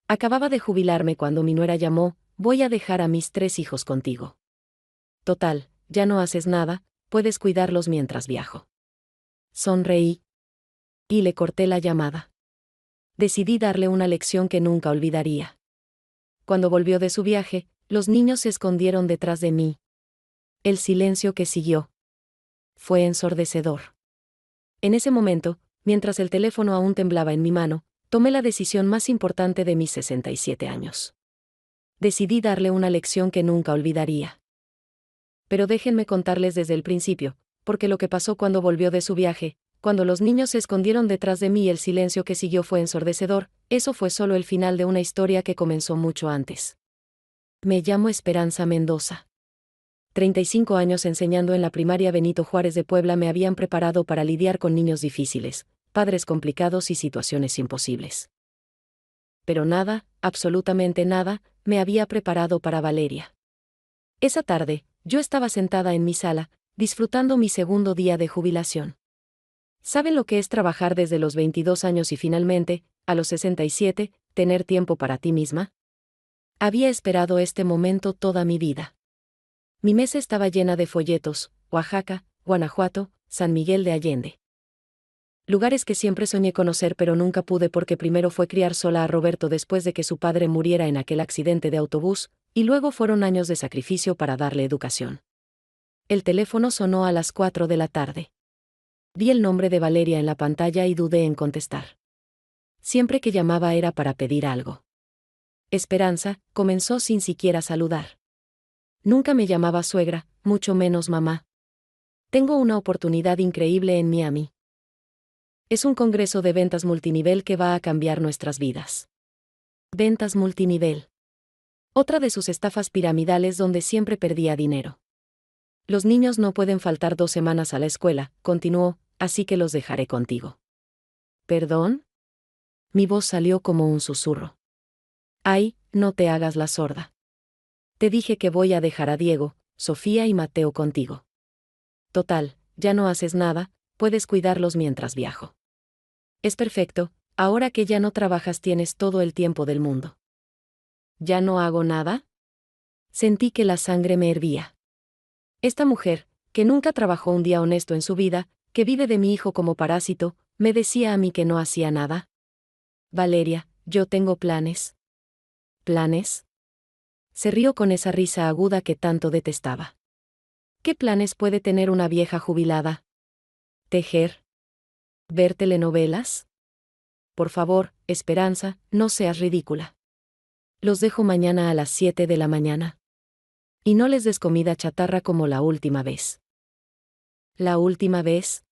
Acababa de jubilarme cuando mi nuera llamó, voy a dejar a mis 3 hijos contigo. Total, ya no haces nada, puedes cuidarlos mientras viajo. Sonreí. Y le corté la llamada. Decidí darle una lección que nunca olvidaría. Cuando volvió de su viaje, los niños se escondieron detrás de mí. El silencio que siguió fue ensordecedor. En ese momento, mientras el teléfono aún temblaba en mi mano, tomé la decisión más importante de mis 67 años. Decidí darle una lección que nunca olvidaría. Pero déjenme contarles desde el principio, porque lo que pasó cuando volvió de su viaje, cuando los niños se escondieron detrás de mí y el silencio que siguió fue ensordecedor, eso fue solo el final de una historia que comenzó mucho antes. Me llamo Esperanza Mendoza. 35 años enseñando en la primaria Benito Juárez de Puebla me habían preparado para lidiar con niños difíciles, padres complicados y situaciones imposibles. Pero nada, absolutamente nada, me había preparado para Valeria. Esa tarde, yo estaba sentada en mi sala, disfrutando mi segundo día de jubilación. ¿Saben lo que es trabajar desde los 22 años y finalmente, a los 67, tener tiempo para ti misma? Había esperado este momento toda mi vida. Mi mesa estaba llena de folletos, Oaxaca, Guanajuato, San Miguel de Allende. Lugares que siempre soñé conocer pero nunca pude porque primero fue criar sola a Roberto después de que su padre muriera en aquel accidente de autobús, y luego fueron años de sacrificio para darle educación. El teléfono sonó a las 4 de la tarde. Vi el nombre de Valeria en la pantalla y dudé en contestar. Siempre que llamaba era para pedir algo. Esperanza, comenzó sin siquiera saludar. Nunca me llamaba suegra, mucho menos mamá. Tengo una oportunidad increíble en Miami. Es un congreso de ventas multinivel que va a cambiar nuestras vidas. Ventas multinivel. Otra de sus estafas piramidales donde siempre perdía dinero. Los niños no pueden faltar 2 semanas a la escuela, continuó, así que los dejaré contigo. ¿Perdón? Mi voz salió como un susurro. Ay, no te hagas la sorda. Te dije que voy a dejar a Diego, Sofía y Mateo contigo. Total, ya no haces nada, puedes cuidarlos mientras viajo. Es perfecto, ahora que ya no trabajas tienes todo el tiempo del mundo. ¿Ya no hago nada? Sentí que la sangre me hervía. Esta mujer, que nunca trabajó un día honesto en su vida, que vive de mi hijo como parásito, me decía a mí que no hacía nada. Valeria, yo tengo planes. ¿Planes? Se rió con esa risa aguda que tanto detestaba. ¿Qué planes puede tener una vieja jubilada? ¿Tejer? ¿Ver telenovelas? Por favor, Esperanza, no seas ridícula. Los dejo mañana a las 7 de la mañana. Y no les des comida chatarra como la última vez. ¿La última vez?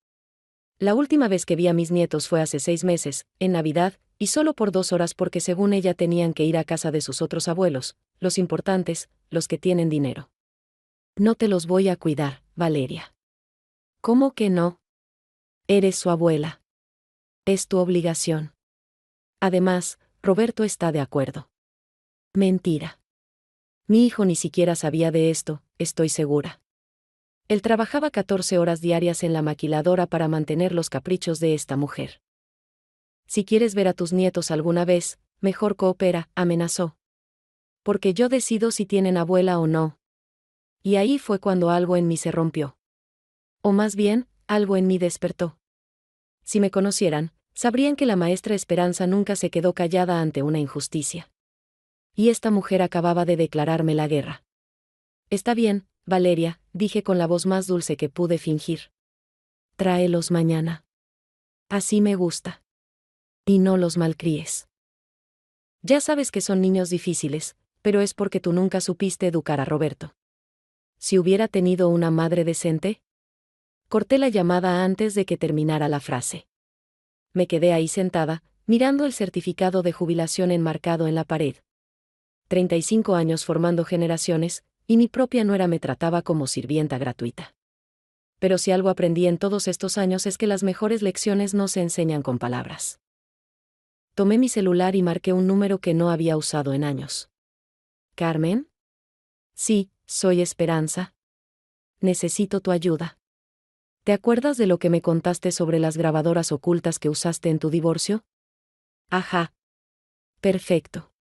La última vez que vi a mis nietos fue hace 6 meses, en Navidad, y solo por 2 horas porque según ella tenían que ir a casa de sus otros abuelos, los importantes, los que tienen dinero. No te los voy a cuidar, Valeria. ¿Cómo que no? Eres su abuela. Es tu obligación. Además, Roberto está de acuerdo. Mentira. Mi hijo ni siquiera sabía de esto, estoy segura. Él trabajaba 14 horas diarias en la maquiladora para mantener los caprichos de esta mujer. Si quieres ver a tus nietos alguna vez, mejor coopera, amenazó. Porque yo decido si tienen abuela o no. Y ahí fue cuando algo en mí se rompió. O más bien, algo en mí despertó. Si me conocieran, sabrían que la maestra Esperanza nunca se quedó callada ante una injusticia. Y esta mujer acababa de declararme la guerra. Está bien, Valeria, dije con la voz más dulce que pude fingir. Tráelos mañana. Así me gusta. Y no los malcríes. Ya sabes que son niños difíciles, pero es porque tú nunca supiste educar a Roberto. Si hubiera tenido una madre decente. Corté la llamada antes de que terminara la frase. Me quedé ahí sentada, mirando el certificado de jubilación enmarcado en la pared. 35 años formando generaciones, y mi propia nuera me trataba como sirvienta gratuita. Pero si algo aprendí en todos estos años es que las mejores lecciones no se enseñan con palabras. Tomé mi celular y marqué un número que no había usado en años. ¿Carmen? Sí, soy Esperanza. Necesito tu ayuda. ¿Te acuerdas de lo que me contaste sobre las grabadoras ocultas que usaste en tu divorcio? Ajá. Perfecto.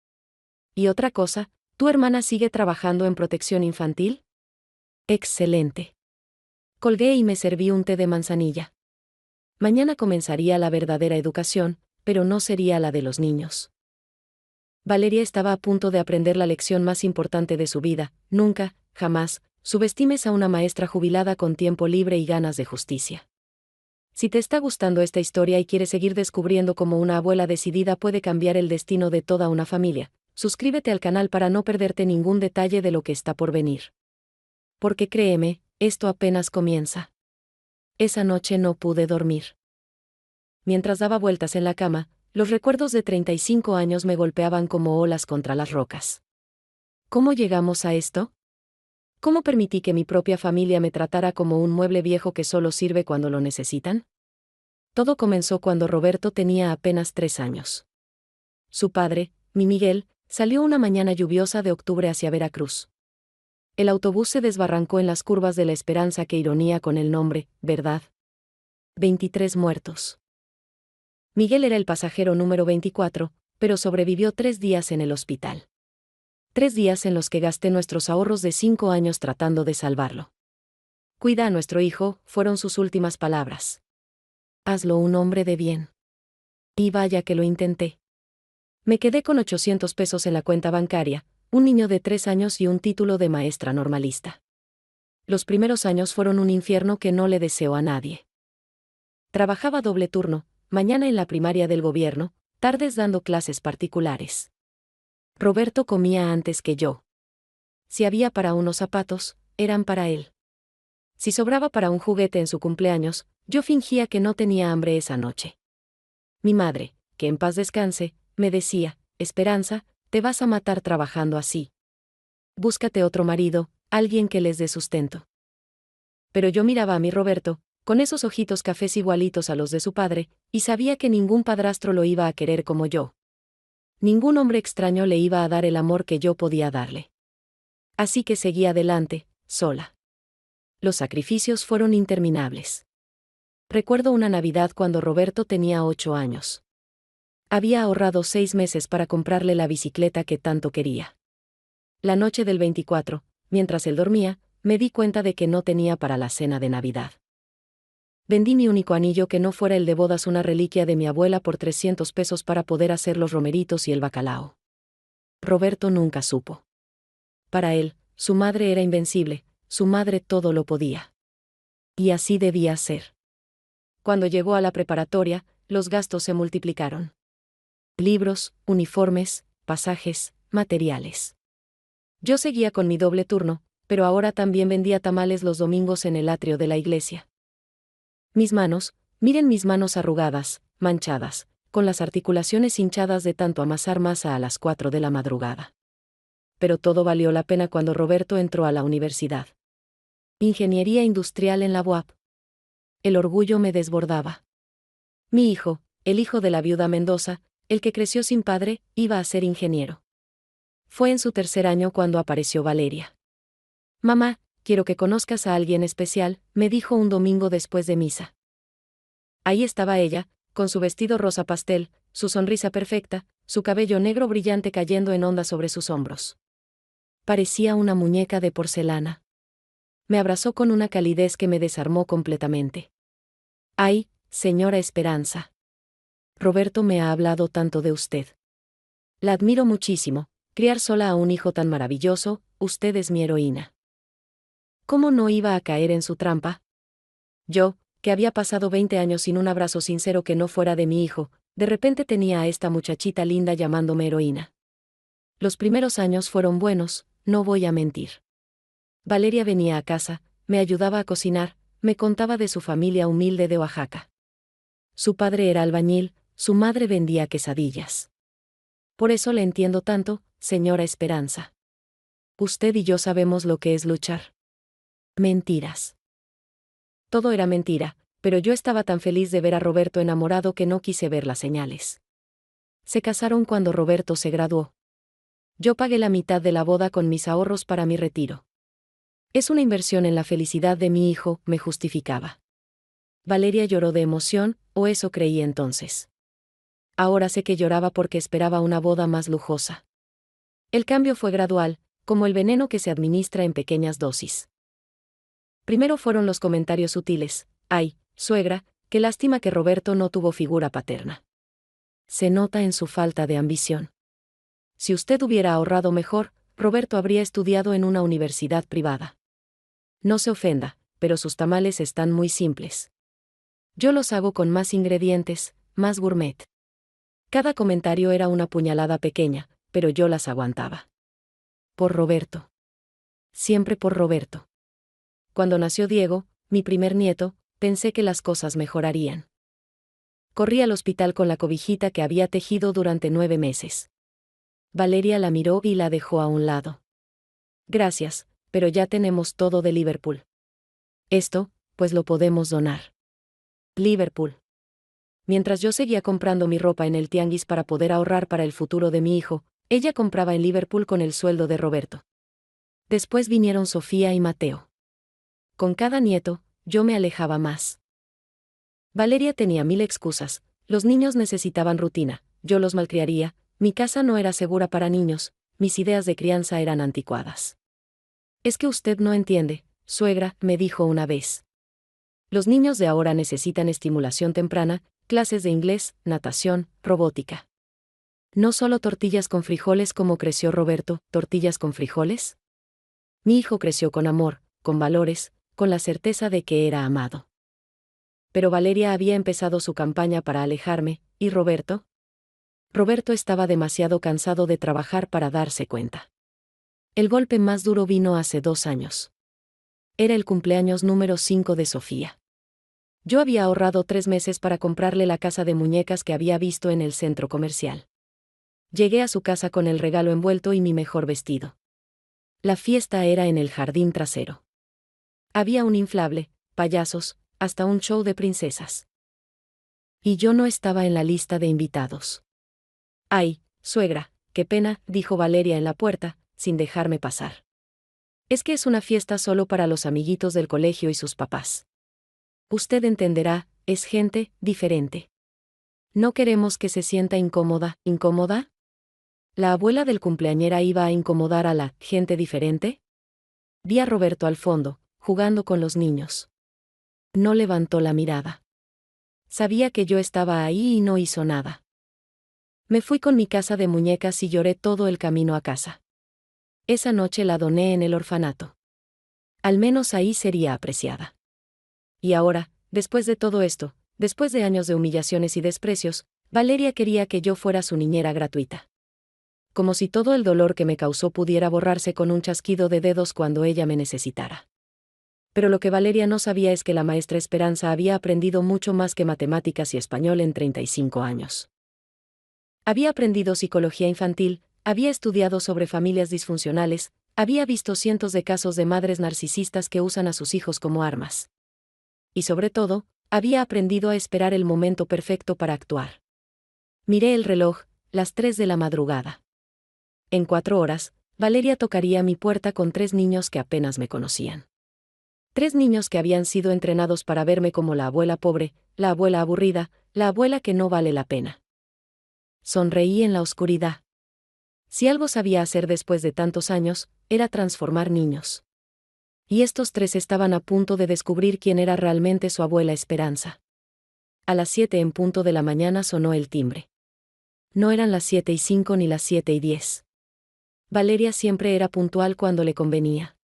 Y otra cosa, ¿tu hermana sigue trabajando en protección infantil? Excelente. Colgué y me serví un té de manzanilla. Mañana comenzaría la verdadera educación, pero no sería la de los niños. Valeria estaba a punto de aprender la lección más importante de su vida: nunca, jamás, subestimes a una maestra jubilada con tiempo libre y ganas de justicia. Si te está gustando esta historia y quieres seguir descubriendo cómo una abuela decidida puede cambiar el destino de toda una familia, suscríbete al canal para no perderte ningún detalle de lo que está por venir. Porque créeme, esto apenas comienza. Esa noche no pude dormir. Mientras daba vueltas en la cama, los recuerdos de 35 años me golpeaban como olas contra las rocas. ¿Cómo llegamos a esto? ¿Cómo permití que mi propia familia me tratara como un mueble viejo que solo sirve cuando lo necesitan? Todo comenzó cuando Roberto tenía apenas 3 años. Su padre, mi Miguel, salió una mañana lluviosa de octubre hacia Veracruz. El autobús se desbarrancó en las curvas de la Esperanza, que ironía con el nombre, ¿verdad? 23 muertos. Miguel era el pasajero número 24, pero sobrevivió 3 días en el hospital. 3 días en los que gasté nuestros ahorros de 5 años tratando de salvarlo. Cuida a nuestro hijo, fueron sus últimas palabras. Hazlo un hombre de bien. Y vaya que lo intenté. Me quedé con 800 pesos en la cuenta bancaria, un niño de 3 años y un título de maestra normalista. Los primeros años fueron un infierno que no le deseo a nadie. Trabajaba doble turno, mañana en la primaria del gobierno, tardes dando clases particulares. Roberto comía antes que yo. Si había para unos zapatos, eran para él. Si sobraba para un juguete en su cumpleaños, yo fingía que no tenía hambre esa noche. Mi madre, que en paz descanse, me decía: Esperanza, te vas a matar trabajando así. Búscate otro marido, alguien que les dé sustento. Pero yo miraba a mi Roberto, con esos ojitos cafés igualitos a los de su padre, y sabía que ningún padrastro lo iba a querer como yo. Ningún hombre extraño le iba a dar el amor que yo podía darle. Así que seguí adelante, sola. Los sacrificios fueron interminables. Recuerdo una Navidad cuando Roberto tenía 8 años. Había ahorrado 6 meses para comprarle la bicicleta que tanto quería. La noche del 24, mientras él dormía, me di cuenta de que no tenía para la cena de Navidad. Vendí mi único anillo que no fuera el de bodas, una reliquia de mi abuela, por 300 pesos para poder hacer los romeritos y el bacalao. Roberto nunca supo. Para él, su madre era invencible, su madre todo lo podía. Y así debía ser. Cuando llegó a la preparatoria, los gastos se multiplicaron. Libros, uniformes, pasajes, materiales. Yo seguía con mi doble turno, pero ahora también vendía tamales los domingos en el atrio de la iglesia. Mis manos, miren mis manos arrugadas, manchadas, con las articulaciones hinchadas de tanto amasar masa a las 4 de la madrugada. Pero todo valió la pena cuando Roberto entró a la universidad. Ingeniería industrial en la UAP. El orgullo me desbordaba. Mi hijo, el hijo de la viuda Mendoza, el que creció sin padre, iba a ser ingeniero. Fue en su 3er año cuando apareció Valeria. Mamá, quiero que conozcas a alguien especial, me dijo un domingo después de misa. Ahí estaba ella, con su vestido rosa pastel, su sonrisa perfecta, su cabello negro brillante cayendo en ondas sobre sus hombros. Parecía una muñeca de porcelana. Me abrazó con una calidez que me desarmó completamente. ¡Ay, señora Esperanza! Roberto me ha hablado tanto de usted. La admiro muchísimo, criar sola a un hijo tan maravilloso, usted es mi heroína. ¿Cómo no iba a caer en su trampa? Yo, que había pasado 20 años sin un abrazo sincero que no fuera de mi hijo, de repente tenía a esta muchachita linda llamándome heroína. Los primeros años fueron buenos, no voy a mentir. Valeria venía a casa, me ayudaba a cocinar, me contaba de su familia humilde de Oaxaca. Su padre era albañil, su madre vendía quesadillas. Por eso le entiendo tanto, señora Esperanza. Usted y yo sabemos lo que es luchar. Mentiras. Todo era mentira, pero yo estaba tan feliz de ver a Roberto enamorado que no quise ver las señales. Se casaron cuando Roberto se graduó. Yo pagué la mitad de la boda con mis ahorros para mi retiro. Es una inversión en la felicidad de mi hijo, me justificaba. Valeria lloró de emoción, o eso creí entonces. Ahora sé que lloraba porque esperaba una boda más lujosa. El cambio fue gradual, como el veneno que se administra en pequeñas dosis. Primero fueron los comentarios sutiles: «Ay, suegra, qué lástima que Roberto no tuvo figura paterna. Se nota en su falta de ambición. Si usted hubiera ahorrado mejor, Roberto habría estudiado en una universidad privada. No se ofenda, pero sus tamales están muy simples. Yo los hago con más ingredientes, más gourmet». Cada comentario era una puñalada pequeña, pero yo las aguantaba. Por Roberto. Siempre por Roberto. Cuando nació Diego, mi primer nieto, pensé que las cosas mejorarían. Corrí al hospital con la cobijita que había tejido durante 9 meses. Valeria la miró y la dejó a un lado. «Gracias, pero ya tenemos todo de Liverpool. Esto, pues lo podemos donar». Liverpool. Mientras yo seguía comprando mi ropa en el tianguis para poder ahorrar para el futuro de mi hijo, ella compraba en Liverpool con el sueldo de Roberto. Después vinieron Sofía y Mateo. Con cada nieto, yo me alejaba más. Valeria tenía 1000 excusas: los niños necesitaban rutina, yo los malcriaría, mi casa no era segura para niños, mis ideas de crianza eran anticuadas. «Es que usted no entiende, suegra», me dijo una vez. «Los niños de ahora necesitan estimulación temprana, clases de inglés, natación, robótica. No solo tortillas con frijoles como creció Roberto». ¿Tortillas con frijoles? Mi hijo creció con amor, con valores, con la certeza de que era amado. Pero Valeria había empezado su campaña para alejarme, ¿y Roberto? Roberto estaba demasiado cansado de trabajar para darse cuenta. El golpe más duro vino hace 2 años. Era el cumpleaños número 5 de Sofía. Yo había ahorrado 3 meses para comprarle la casa de muñecas que había visto en el centro comercial. Llegué a su casa con el regalo envuelto y mi mejor vestido. La fiesta era en el jardín trasero. Había un inflable, payasos, hasta un show de princesas. Y yo no estaba en la lista de invitados. «Ay, suegra, qué pena», dijo Valeria en la puerta, sin dejarme pasar. «Es que es una fiesta solo para los amiguitos del colegio y sus papás. Usted entenderá, es gente diferente. No queremos que se sienta incómoda». ¿Incómoda? ¿La abuela del cumpleañera iba a incomodar a la gente diferente? Vi a Roberto al fondo, jugando con los niños. No levantó la mirada. Sabía que yo estaba ahí y no hizo nada. Me fui con mi casa de muñecas y lloré todo el camino a casa. Esa noche la doné en el orfanato. Al menos ahí sería apreciada. Y ahora, después de todo esto, después de años de humillaciones y desprecios, Valeria quería que yo fuera su niñera gratuita. Como si todo el dolor que me causó pudiera borrarse con un chasquido de dedos cuando ella me necesitara. Pero lo que Valeria no sabía es que la maestra Esperanza había aprendido mucho más que matemáticas y español en 35 años. Había aprendido psicología infantil, había estudiado sobre familias disfuncionales, había visto cientos de casos de madres narcisistas que usan a sus hijos como armas. Y sobre todo, había aprendido a esperar el momento perfecto para actuar. Miré el reloj, las 3 de la madrugada. En 4 horas, Valeria tocaría mi puerta con 3 niños que apenas me conocían. 3 niños que habían sido entrenados para verme como la abuela pobre, la abuela aburrida, la abuela que no vale la pena. Sonreí en la oscuridad. Si algo sabía hacer después de tantos años, era transformar niños. Y estos 3 estaban a punto de descubrir quién era realmente su abuela Esperanza. A las 7 en punto de la mañana sonó el timbre. No eran las 7:05 ni las 7:10. Valeria siempre era puntual cuando le convenía.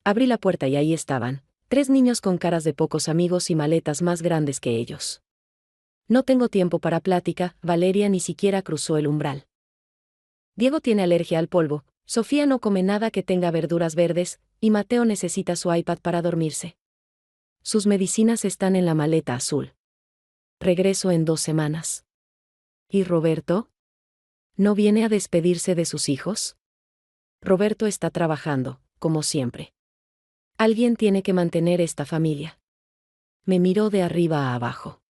Abrí la puerta y ahí estaban, 3 niños con caras de pocos amigos y maletas más grandes que ellos. No tengo tiempo para plática, Valeria ni siquiera cruzó el umbral. Diego tiene alergia al polvo, Sofía no come nada que tenga verduras verdes, y Mateo necesita su iPad para dormirse. Sus medicinas están en la maleta azul. Regreso en 2 semanas. ¿Y Roberto? ¿No viene a despedirse de sus hijos? Roberto está trabajando, como siempre. Alguien tiene que mantener esta familia. Me miró de arriba a abajo.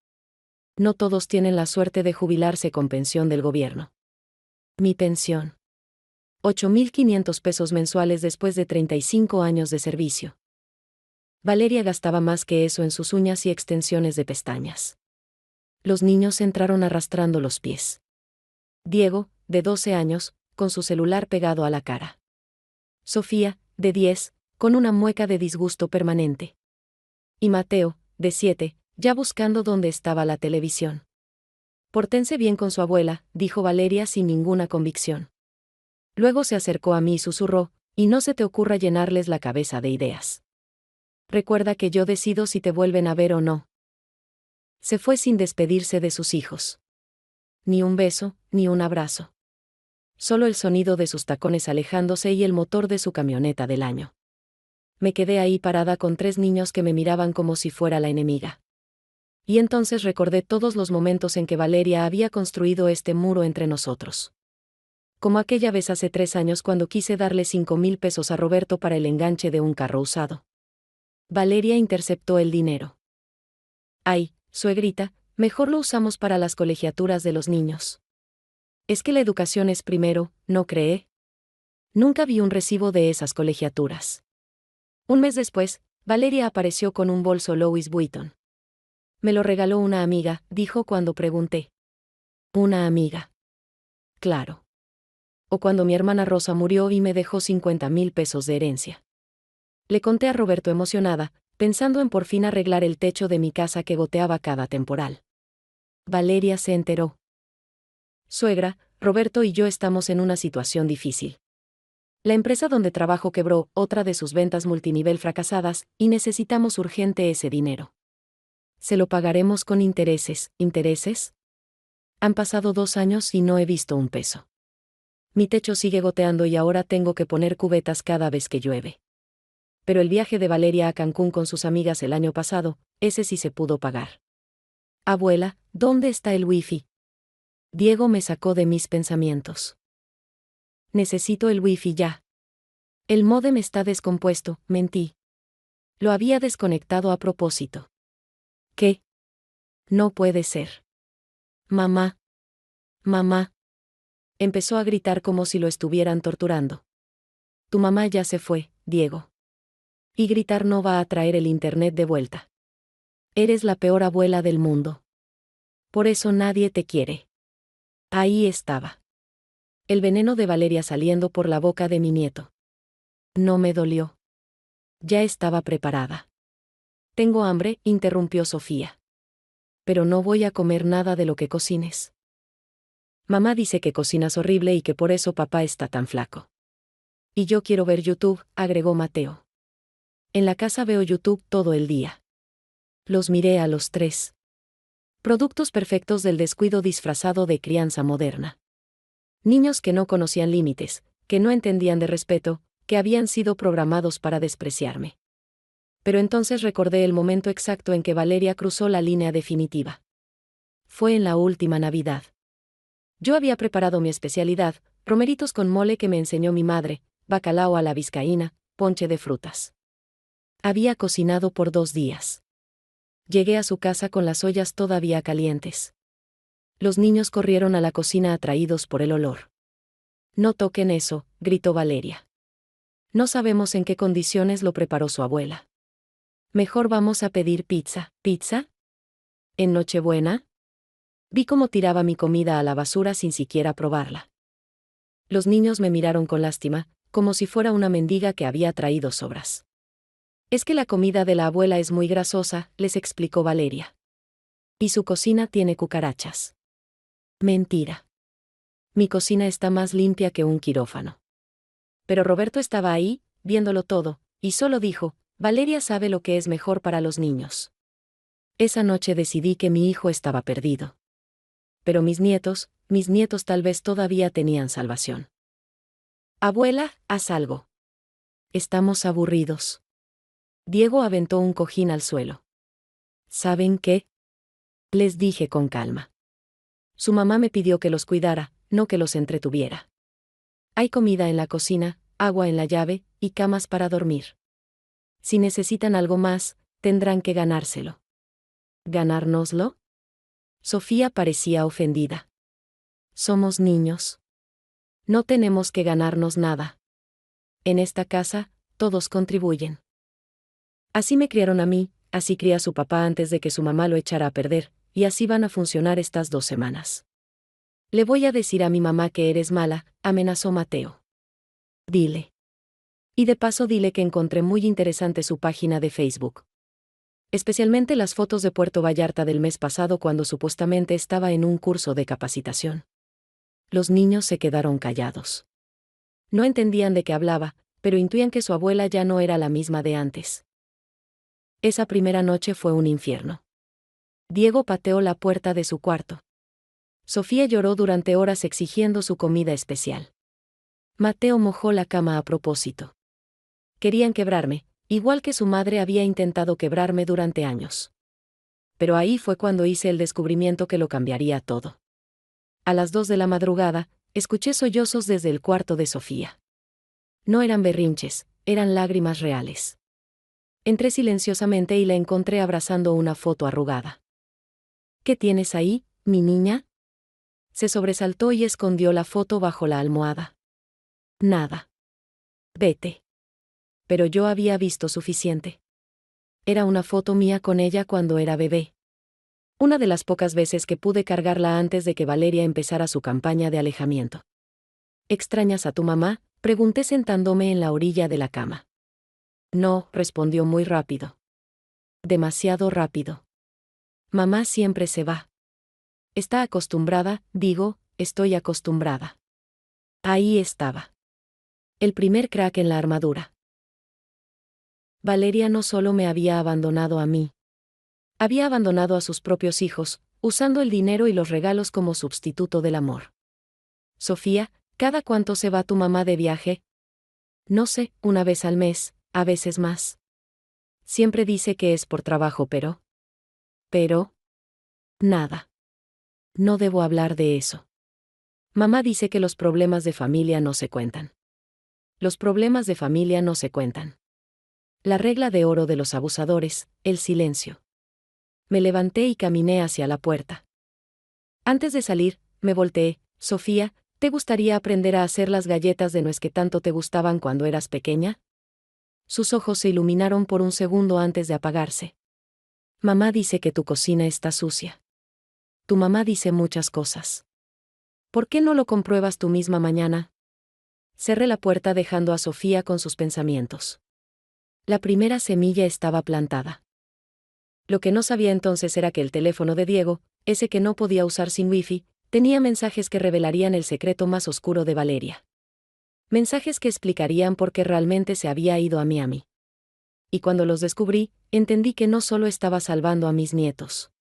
No todos tienen la suerte de jubilarse con pensión del gobierno. Mi pensión. 8.500 pesos mensuales después de 35 años de servicio. Valeria gastaba más que eso en sus uñas y extensiones de pestañas. Los niños entraron arrastrando los pies. Diego, de 12 años, con su celular pegado a la cara. Sofía, de 10, con una mueca de disgusto permanente. Y Mateo, de 7, ya buscando dónde estaba la televisión. Pórtense bien con su abuela, dijo Valeria sin ninguna convicción. Luego se acercó a mí y susurró, y no se te ocurra llenarles la cabeza de ideas. Recuerda que yo decido si te vuelven a ver o no. Se fue sin despedirse de sus hijos. Ni un beso, ni un abrazo. Solo el sonido de sus tacones alejándose y el motor de su camioneta del año. Me quedé ahí parada con 3 niños que me miraban como si fuera la enemiga. Y entonces recordé todos los momentos en que Valeria había construido este muro entre nosotros. Como aquella vez hace 3 años cuando quise darle 5,000 pesos a Roberto para el enganche de un carro usado. Valeria interceptó el dinero. Ay, suegrita, mejor lo usamos para las colegiaturas de los niños. Es que la educación es primero, ¿no cree? Nunca vi un recibo de esas colegiaturas. Un mes después, Valeria apareció con un bolso Louis Vuitton. Me lo regaló una amiga, dijo cuando pregunté. ¿Una amiga? Claro. O cuando mi hermana Rosa murió y me dejó 50,000 pesos de herencia. Le conté a Roberto emocionada, pensando en por fin arreglar el techo de mi casa que goteaba cada temporal. Valeria se enteró. Suegra, Roberto y yo estamos en una situación difícil. La empresa donde trabajo quebró, otra de sus ventas multinivel fracasadas, y necesitamos urgente ese dinero. ¿Se lo pagaremos con intereses? ¿Intereses? Han pasado 2 años y no he visto un peso. Mi techo sigue goteando y ahora tengo que poner cubetas cada vez que llueve. Pero el viaje de Valeria a Cancún con sus amigas el año pasado, ese sí se pudo pagar. Abuela, ¿dónde está el wifi? Diego me sacó de mis pensamientos. Necesito el wifi ya. El módem está descompuesto, mentí. Lo había desconectado a propósito. ¿Qué? No puede ser. Mamá. Mamá. Empezó a gritar como si lo estuvieran torturando. Tu mamá ya se fue, Diego. Y gritar no va a traer el internet de vuelta. Eres la peor abuela del mundo. Por eso nadie te quiere. Ahí estaba. El veneno de Valeria saliendo por la boca de mi nieto. No me dolió. Ya estaba preparada. Tengo hambre, interrumpió Sofía. Pero no voy a comer nada de lo que cocines. Mamá dice que cocinas horrible y que por eso papá está tan flaco. Y yo quiero ver YouTube, agregó Mateo. En la casa veo YouTube todo el día. Los miré a los 3. Productos perfectos del descuido disfrazado de crianza moderna. Niños que no conocían límites, que no entendían de respeto, que habían sido programados para despreciarme. Pero entonces recordé el momento exacto en que Valeria cruzó la línea definitiva. Fue en la última Navidad. Yo había preparado mi especialidad, romeritos con mole que me enseñó mi madre, bacalao a la vizcaína, ponche de frutas. Había cocinado por 2 días. Llegué a su casa con las ollas todavía calientes. Los niños corrieron a la cocina atraídos por el olor. No toquen eso, gritó Valeria. No sabemos en qué condiciones lo preparó su abuela. Mejor vamos a pedir pizza. ¿Pizza? ¿En Nochebuena? Vi cómo tiraba mi comida a la basura sin siquiera probarla. Los niños me miraron con lástima, como si fuera una mendiga que había traído sobras. Es que la comida de la abuela es muy grasosa, les explicó Valeria. Y su cocina tiene cucarachas. Mentira. Mi cocina está más limpia que un quirófano. Pero Roberto estaba ahí, viéndolo todo, y solo dijo, Valeria sabe lo que es mejor para los niños. Esa noche decidí que mi hijo estaba perdido. Pero mis nietos tal vez todavía tenían salvación. Abuela, haz algo. Estamos aburridos. Diego aventó un cojín al suelo. ¿Saben qué? Les dije con calma. Su mamá me pidió que los cuidara, no que los entretuviera. Hay comida en la cocina, agua en la llave, y camas para dormir. Si necesitan algo más, tendrán que ganárselo. ¿Ganárnoslo? Sofía parecía ofendida. Somos niños. No tenemos que ganarnos nada. En esta casa, todos contribuyen. Así me criaron a mí, así cría a su papá antes de que su mamá lo echara a perder, y así van a funcionar estas 2 semanas. Le voy a decir a mi mamá que eres mala, amenazó Mateo. Dile. Y de paso dile que encontré muy interesante su página de Facebook. Especialmente las fotos de Puerto Vallarta del mes pasado cuando supuestamente estaba en un curso de capacitación. Los niños se quedaron callados. No entendían de qué hablaba, pero intuían que su abuela ya no era la misma de antes. Esa primera noche fue un infierno. Diego pateó la puerta de su cuarto. Sofía lloró durante horas exigiendo su comida especial. Mateo mojó la cama a propósito. Querían quebrarme, igual que su madre había intentado quebrarme durante años. Pero ahí fue cuando hice el descubrimiento que lo cambiaría todo. A las 2 de la madrugada, escuché sollozos desde el cuarto de Sofía. No eran berrinches, eran lágrimas reales. Entré silenciosamente y la encontré abrazando una foto arrugada. ¿Qué tienes ahí, mi niña? Se sobresaltó y escondió la foto bajo la almohada. Nada. Vete. Pero yo había visto suficiente. Era una foto mía con ella cuando era bebé. Una de las pocas veces que pude cargarla antes de que Valeria empezara su campaña de alejamiento. ¿Extrañas a tu mamá?, pregunté sentándome en la orilla de la cama. No, respondió muy rápido. Demasiado rápido. Mamá siempre se va. Está acostumbrada, estoy acostumbrada. Ahí estaba. El primer crack en la armadura. Valeria no solo me había abandonado a mí. Había abandonado a sus propios hijos, usando el dinero y los regalos como sustituto del amor. Sofía, ¿cada cuánto se va tu mamá de viaje? No sé, una vez al mes, a veces más. Siempre dice que es por trabajo, pero... Nada. No debo hablar de eso. Mamá dice que los problemas de familia no se cuentan. Los problemas de familia no se cuentan. La regla de oro de los abusadores, el silencio. Me levanté y caminé hacia la puerta. Antes de salir, me volteé. Sofía, ¿te gustaría aprender a hacer las galletas de nuez que tanto te gustaban cuando eras pequeña? Sus ojos se iluminaron por un segundo antes de apagarse. Mamá dice que tu cocina está sucia. Tu mamá dice muchas cosas. ¿Por qué no lo compruebas tú misma mañana? Cerré la puerta dejando a Sofía con sus pensamientos. La primera semilla estaba plantada. Lo que no sabía entonces era que el teléfono de Diego, ese que no podía usar sin wifi, tenía mensajes que revelarían el secreto más oscuro de Valeria. Mensajes que explicarían por qué realmente se había ido a Miami. Y cuando los descubrí, entendí que no solo estaba salvando a mis nietos.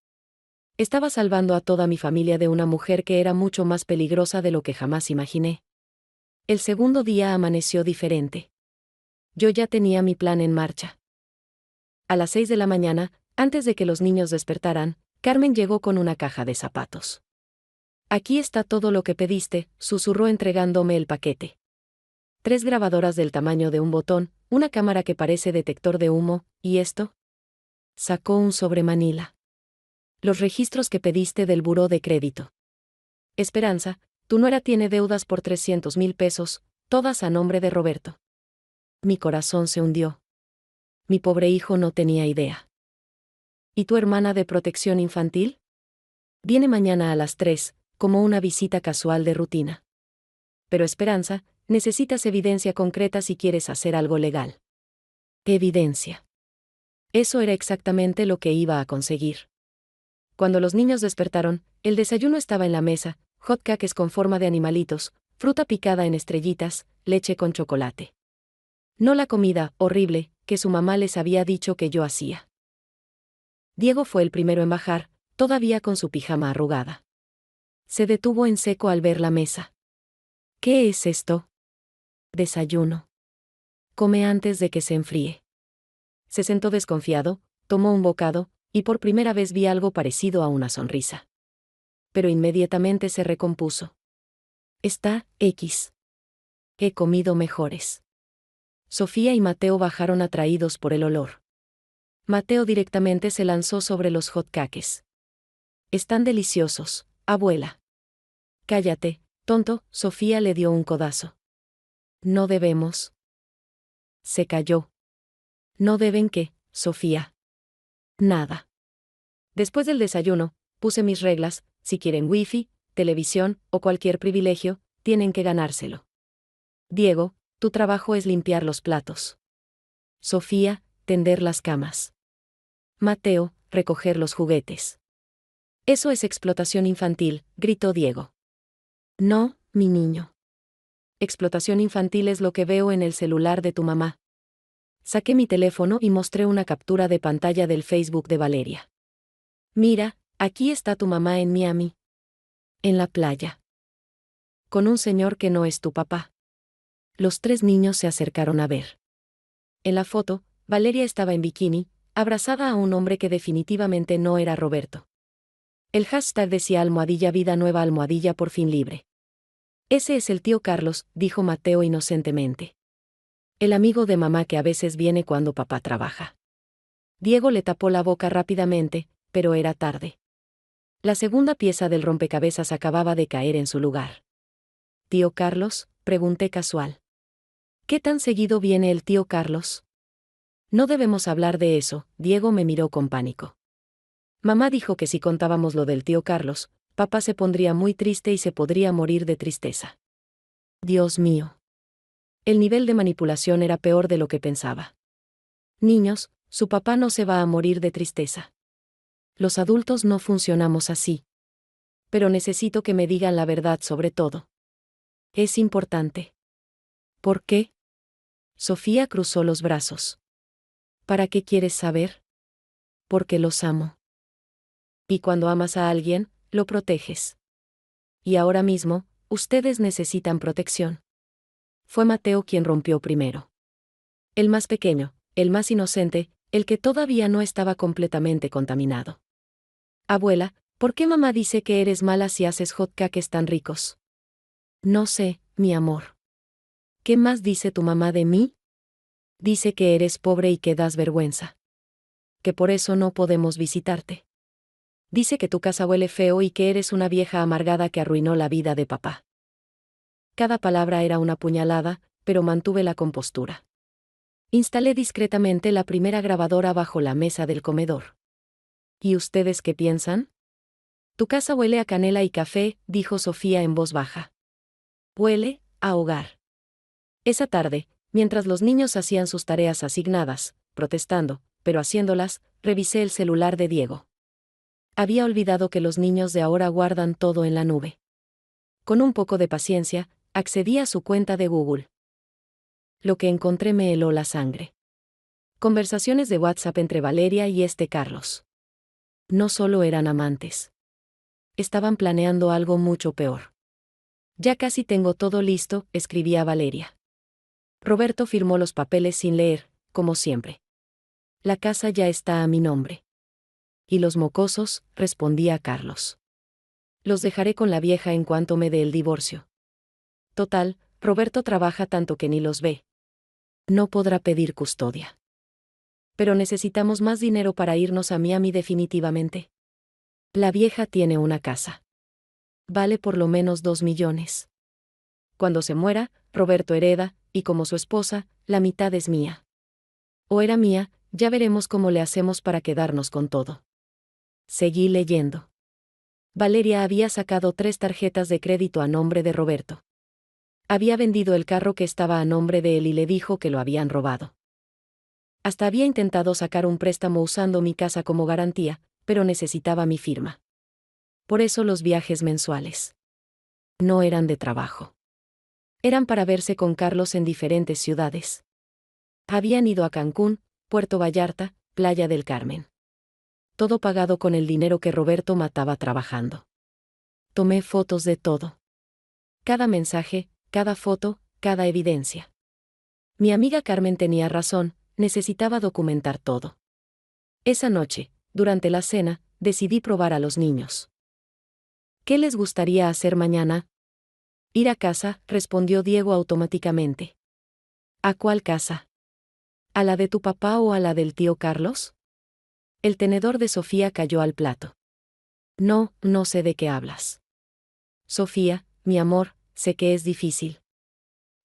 Estaba salvando a toda mi familia de una mujer que era mucho más peligrosa de lo que jamás imaginé. El segundo día amaneció diferente. Yo ya tenía mi plan en marcha. A las 6 de la mañana, antes de que los niños despertaran, Carmen llegó con una caja de zapatos. Aquí está todo lo que pediste, susurró entregándome el paquete. 3 grabadoras del tamaño de un botón, una cámara que parece detector de humo, ¿y esto? Sacó un sobre Manila. Los registros que pediste del buró de crédito. Esperanza, tu nuera tiene deudas por 300,000 pesos, todas a nombre de Roberto. Mi corazón se hundió. Mi pobre hijo no tenía idea. ¿Y tu hermana de protección infantil? Viene mañana a las 3, como una visita casual de rutina. Pero Esperanza, necesitas evidencia concreta si quieres hacer algo legal. ¿Qué evidencia? Eso era exactamente lo que iba a conseguir. Cuando los niños despertaron, el desayuno estaba en la mesa, hot cakes con forma de animalitos, fruta picada en estrellitas, leche con chocolate. No la comida, horrible, que su mamá les había dicho que yo hacía. Diego fue el primero en bajar, todavía con su pijama arrugada. Se detuvo en seco al ver la mesa. ¿Qué es esto? Desayuno. Come antes de que se enfríe. Se sentó desconfiado, tomó un bocado, y por primera vez vi algo parecido a una sonrisa. Pero inmediatamente se recompuso. Está, X. He comido mejores. Sofía y Mateo bajaron atraídos por el olor. Mateo directamente se lanzó sobre los hot cakes. Están deliciosos, abuela. Cállate, tonto, Sofía le dio un codazo. No debemos. Se calló. No deben qué, Sofía. Nada. Después del desayuno, puse mis reglas, si quieren wifi, televisión o cualquier privilegio, tienen que ganárselo. Diego, tu trabajo es limpiar los platos. Sofía, tender las camas. Mateo, recoger los juguetes. Eso es explotación infantil, gritó Diego. No, mi niño. Explotación infantil es lo que veo en el celular de tu mamá. Saqué mi teléfono y mostré una captura de pantalla del Facebook de Valeria. Mira, aquí está tu mamá en Miami. En la playa. Con un señor que no es tu papá. Los 3 niños se acercaron a ver. En la foto, Valeria estaba en bikini, abrazada a un hombre que definitivamente no era Roberto. El hashtag decía #vida nueva #por fin libre. Ese es el tío Carlos, dijo Mateo inocentemente. El amigo de mamá que a veces viene cuando papá trabaja. Diego le tapó la boca rápidamente, pero era tarde. La segunda pieza del rompecabezas acababa de caer en su lugar. ¿Tío Carlos?, pregunté casual. ¿Qué tan seguido viene el tío Carlos? No debemos hablar de eso, Diego me miró con pánico. Mamá dijo que si contábamos lo del tío Carlos, papá se pondría muy triste y se podría morir de tristeza. Dios mío. El nivel de manipulación era peor de lo que pensaba. Niños, su papá no se va a morir de tristeza. Los adultos no funcionamos así. Pero necesito que me digan la verdad sobre todo. Es importante. ¿Por qué? Sofía cruzó los brazos. ¿Para qué quieres saber? Porque los amo. Y cuando amas a alguien, lo proteges. Y ahora mismo, ustedes necesitan protección. Fue Mateo quien rompió primero. El más pequeño, el más inocente, el que todavía no estaba completamente contaminado. Abuela, ¿por qué mamá dice que eres mala si haces hotcakes tan ricos? No sé, mi amor. ¿Qué más dice tu mamá de mí? Dice que eres pobre y que das vergüenza. Que por eso no podemos visitarte. Dice que tu casa huele feo y que eres una vieja amargada que arruinó la vida de papá. Cada palabra era una puñalada, pero mantuve la compostura. Instalé discretamente la primera grabadora bajo la mesa del comedor. ¿Y ustedes qué piensan? Tu casa huele a canela y café, dijo Sofía en voz baja. Huele a hogar. Esa tarde, mientras los niños hacían sus tareas asignadas, protestando, pero haciéndolas, revisé el celular de Diego. Había olvidado que los niños de ahora guardan todo en la nube. Con un poco de paciencia, accedí a su cuenta de Google. Lo que encontré me heló la sangre. Conversaciones de WhatsApp entre Valeria y Carlos. No solo eran amantes. Estaban planeando algo mucho peor. Ya casi tengo todo listo, escribía Valeria. Roberto firmó los papeles sin leer, como siempre. La casa ya está a mi nombre. Y los mocosos, respondía Carlos. Los dejaré con la vieja en cuanto me dé el divorcio. Total, Roberto trabaja tanto que ni los ve. No podrá pedir custodia. Pero necesitamos más dinero para irnos a Miami definitivamente. La vieja tiene una casa. Vale por lo menos 2 millones. Cuando se muera, Roberto hereda, y como su esposa, la mitad es mía. O era mía, ya veremos cómo le hacemos para quedarnos con todo. Seguí leyendo. Valeria había sacado 3 tarjetas de crédito a nombre de Roberto. Había vendido el carro que estaba a nombre de él y le dijo que lo habían robado. Hasta había intentado sacar un préstamo usando mi casa como garantía, pero necesitaba mi firma. Por eso los viajes mensuales. No eran de trabajo. Eran para verse con Carlos en diferentes ciudades. Habían ido a Cancún, Puerto Vallarta, Playa del Carmen. Todo pagado con el dinero que Roberto mataba trabajando. Tomé fotos de todo. Cada mensaje, cada foto, cada evidencia. Mi amiga Carmen tenía razón, necesitaba documentar todo. Esa noche, durante la cena, decidí probar a los niños. ¿Qué les gustaría hacer mañana? Ir a casa, respondió Diego automáticamente. ¿A cuál casa? ¿A la de tu papá o a la del tío Carlos? El tenedor de Sofía cayó al plato. No, no sé de qué hablas. Sofía, mi amor, sé que es difícil.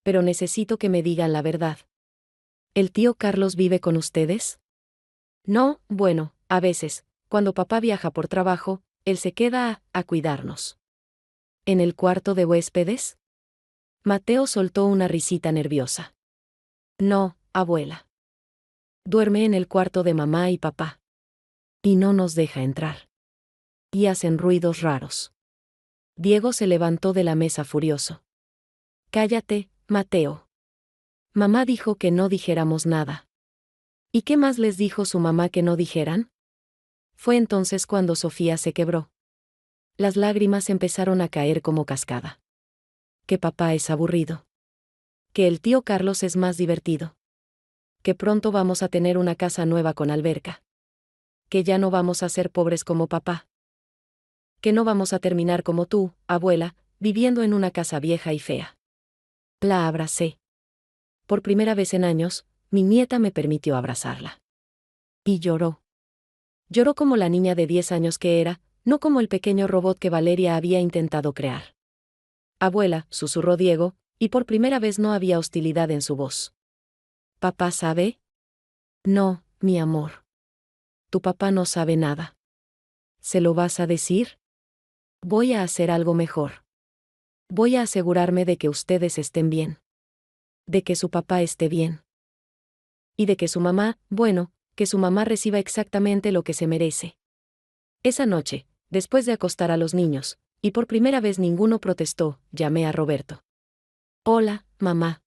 Pero necesito que me digan la verdad. ¿El tío Carlos vive con ustedes? No, bueno, a veces, cuando papá viaja por trabajo, él se queda a cuidarnos. ¿En el cuarto de huéspedes? Mateo soltó una risita nerviosa. No, abuela. Duerme en el cuarto de mamá y papá. Y no nos deja entrar. Y hacen ruidos raros. Diego se levantó de la mesa furioso. Cállate, Mateo. Mamá dijo que no dijéramos nada. ¿Y qué más les dijo su mamá que no dijeran? Fue entonces cuando Sofía se quebró. Las lágrimas empezaron a caer como cascada. Que papá es aburrido. Que el tío Carlos es más divertido. Que pronto vamos a tener una casa nueva con alberca. Que ya no vamos a ser pobres como papá. Que no vamos a terminar como tú, abuela, viviendo en una casa vieja y fea. La abracé. Por primera vez en años, mi nieta me permitió abrazarla. Y lloró. Lloró como la niña de 10 años que era, no como el pequeño robot que Valeria había intentado crear. Abuela, susurró Diego, y por primera vez no había hostilidad en su voz. ¿Papá sabe? No, mi amor. Tu papá no sabe nada. ¿Se lo vas a decir? Voy a hacer algo mejor. Voy a asegurarme de que ustedes estén bien. De que su papá esté bien. Y de que su mamá, bueno, que su mamá reciba exactamente lo que se merece. Esa noche, después de acostar a los niños, y por primera vez ninguno protestó, llamé a Roberto. Hola, mamá.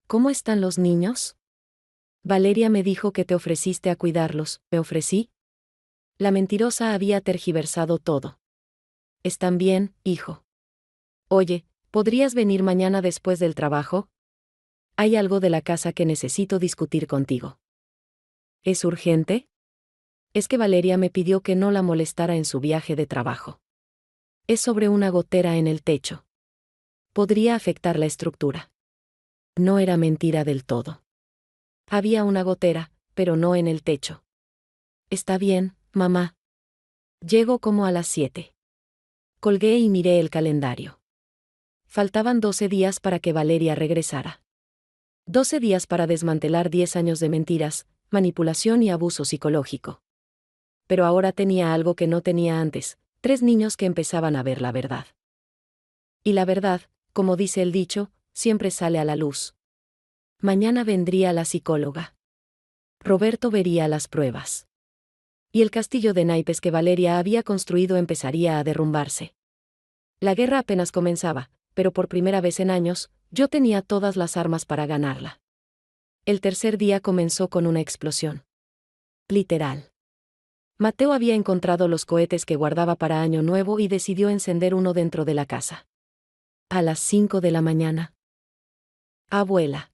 ¿Cómo están los niños? Valeria me dijo que te ofreciste a cuidarlos, ¿me ofrecí? La mentirosa había tergiversado todo. ¿Están bien, hijo? Oye, ¿podrías venir mañana después del trabajo? Hay algo de la casa que necesito discutir contigo. ¿Es urgente? Es que Valeria me pidió que no la molestara en su viaje de trabajo. Es sobre una gotera en el techo. Podría afectar la estructura. No era mentira del todo. Había una gotera, pero no en el techo. Está bien, mamá. Llego como a las 7. Colgué y miré el calendario. Faltaban 12 días para que Valeria regresara. 12 días para desmantelar 10 años de mentiras, manipulación y abuso psicológico. Pero ahora tenía algo que no tenía antes, 3 niños que empezaban a ver la verdad. Y la verdad, como dice el dicho, siempre sale a la luz. Mañana vendría la psicóloga. Roberto vería las pruebas. Y el castillo de naipes que Valeria había construido empezaría a derrumbarse. La guerra apenas comenzaba, pero por primera vez en años, yo tenía todas las armas para ganarla. El tercer día comenzó con una explosión. Literal. Mateo había encontrado los cohetes que guardaba para Año Nuevo y decidió encender uno dentro de la casa. A las 5 de la mañana. Abuela.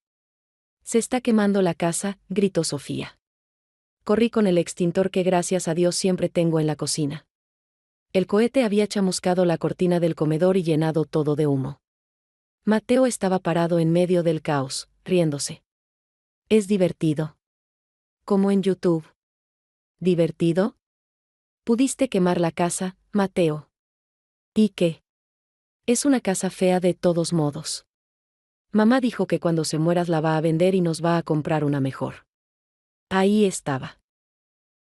Se está quemando la casa, gritó Sofía. Corrí con el extintor que gracias a Dios siempre tengo en la cocina. El cohete había chamuscado la cortina del comedor y llenado todo de humo. Mateo estaba parado en medio del caos, riéndose. Es divertido. Como en YouTube. ¿Divertido? Pudiste quemar la casa, Mateo. ¿Y qué? Es una casa fea de todos modos. Mamá dijo que cuando se mueras la va a vender y nos va a comprar una mejor. Ahí estaba.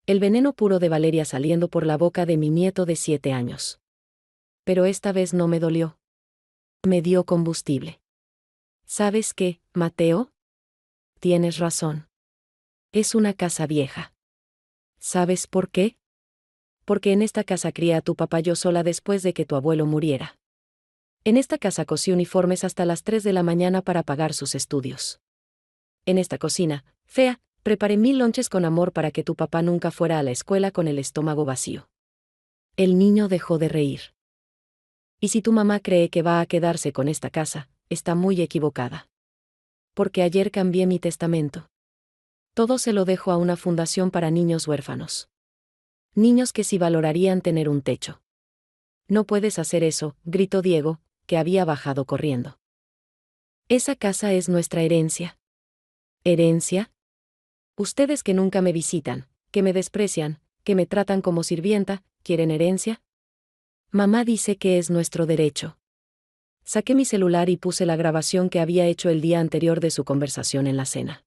El veneno puro de Valeria saliendo por la boca de mi nieto de 7 años. Pero esta vez no me dolió. Me dio combustible. ¿Sabes qué, Mateo? Tienes razón. Es una casa vieja. ¿Sabes por qué? Porque en esta casa crié a tu papá yo sola después de que tu abuelo muriera. En esta casa cosí uniformes hasta las 3 de la mañana para pagar sus estudios. En esta cocina, fea, preparé 1000 lonches con amor para que tu papá nunca fuera a la escuela con el estómago vacío. El niño dejó de reír. Y si tu mamá cree que va a quedarse con esta casa, está muy equivocada. Porque ayer cambié mi testamento. Todo se lo dejo a una fundación para niños huérfanos. Niños que sí valorarían tener un techo. No puedes hacer eso, gritó Diego, que había bajado corriendo. Esa casa es nuestra herencia. ¿Herencia? Ustedes que nunca me visitan, que me desprecian, que me tratan como sirvienta, ¿quieren herencia? Mamá dice que es nuestro derecho. Saqué mi celular y puse la grabación que había hecho el día anterior de su conversación en la cena.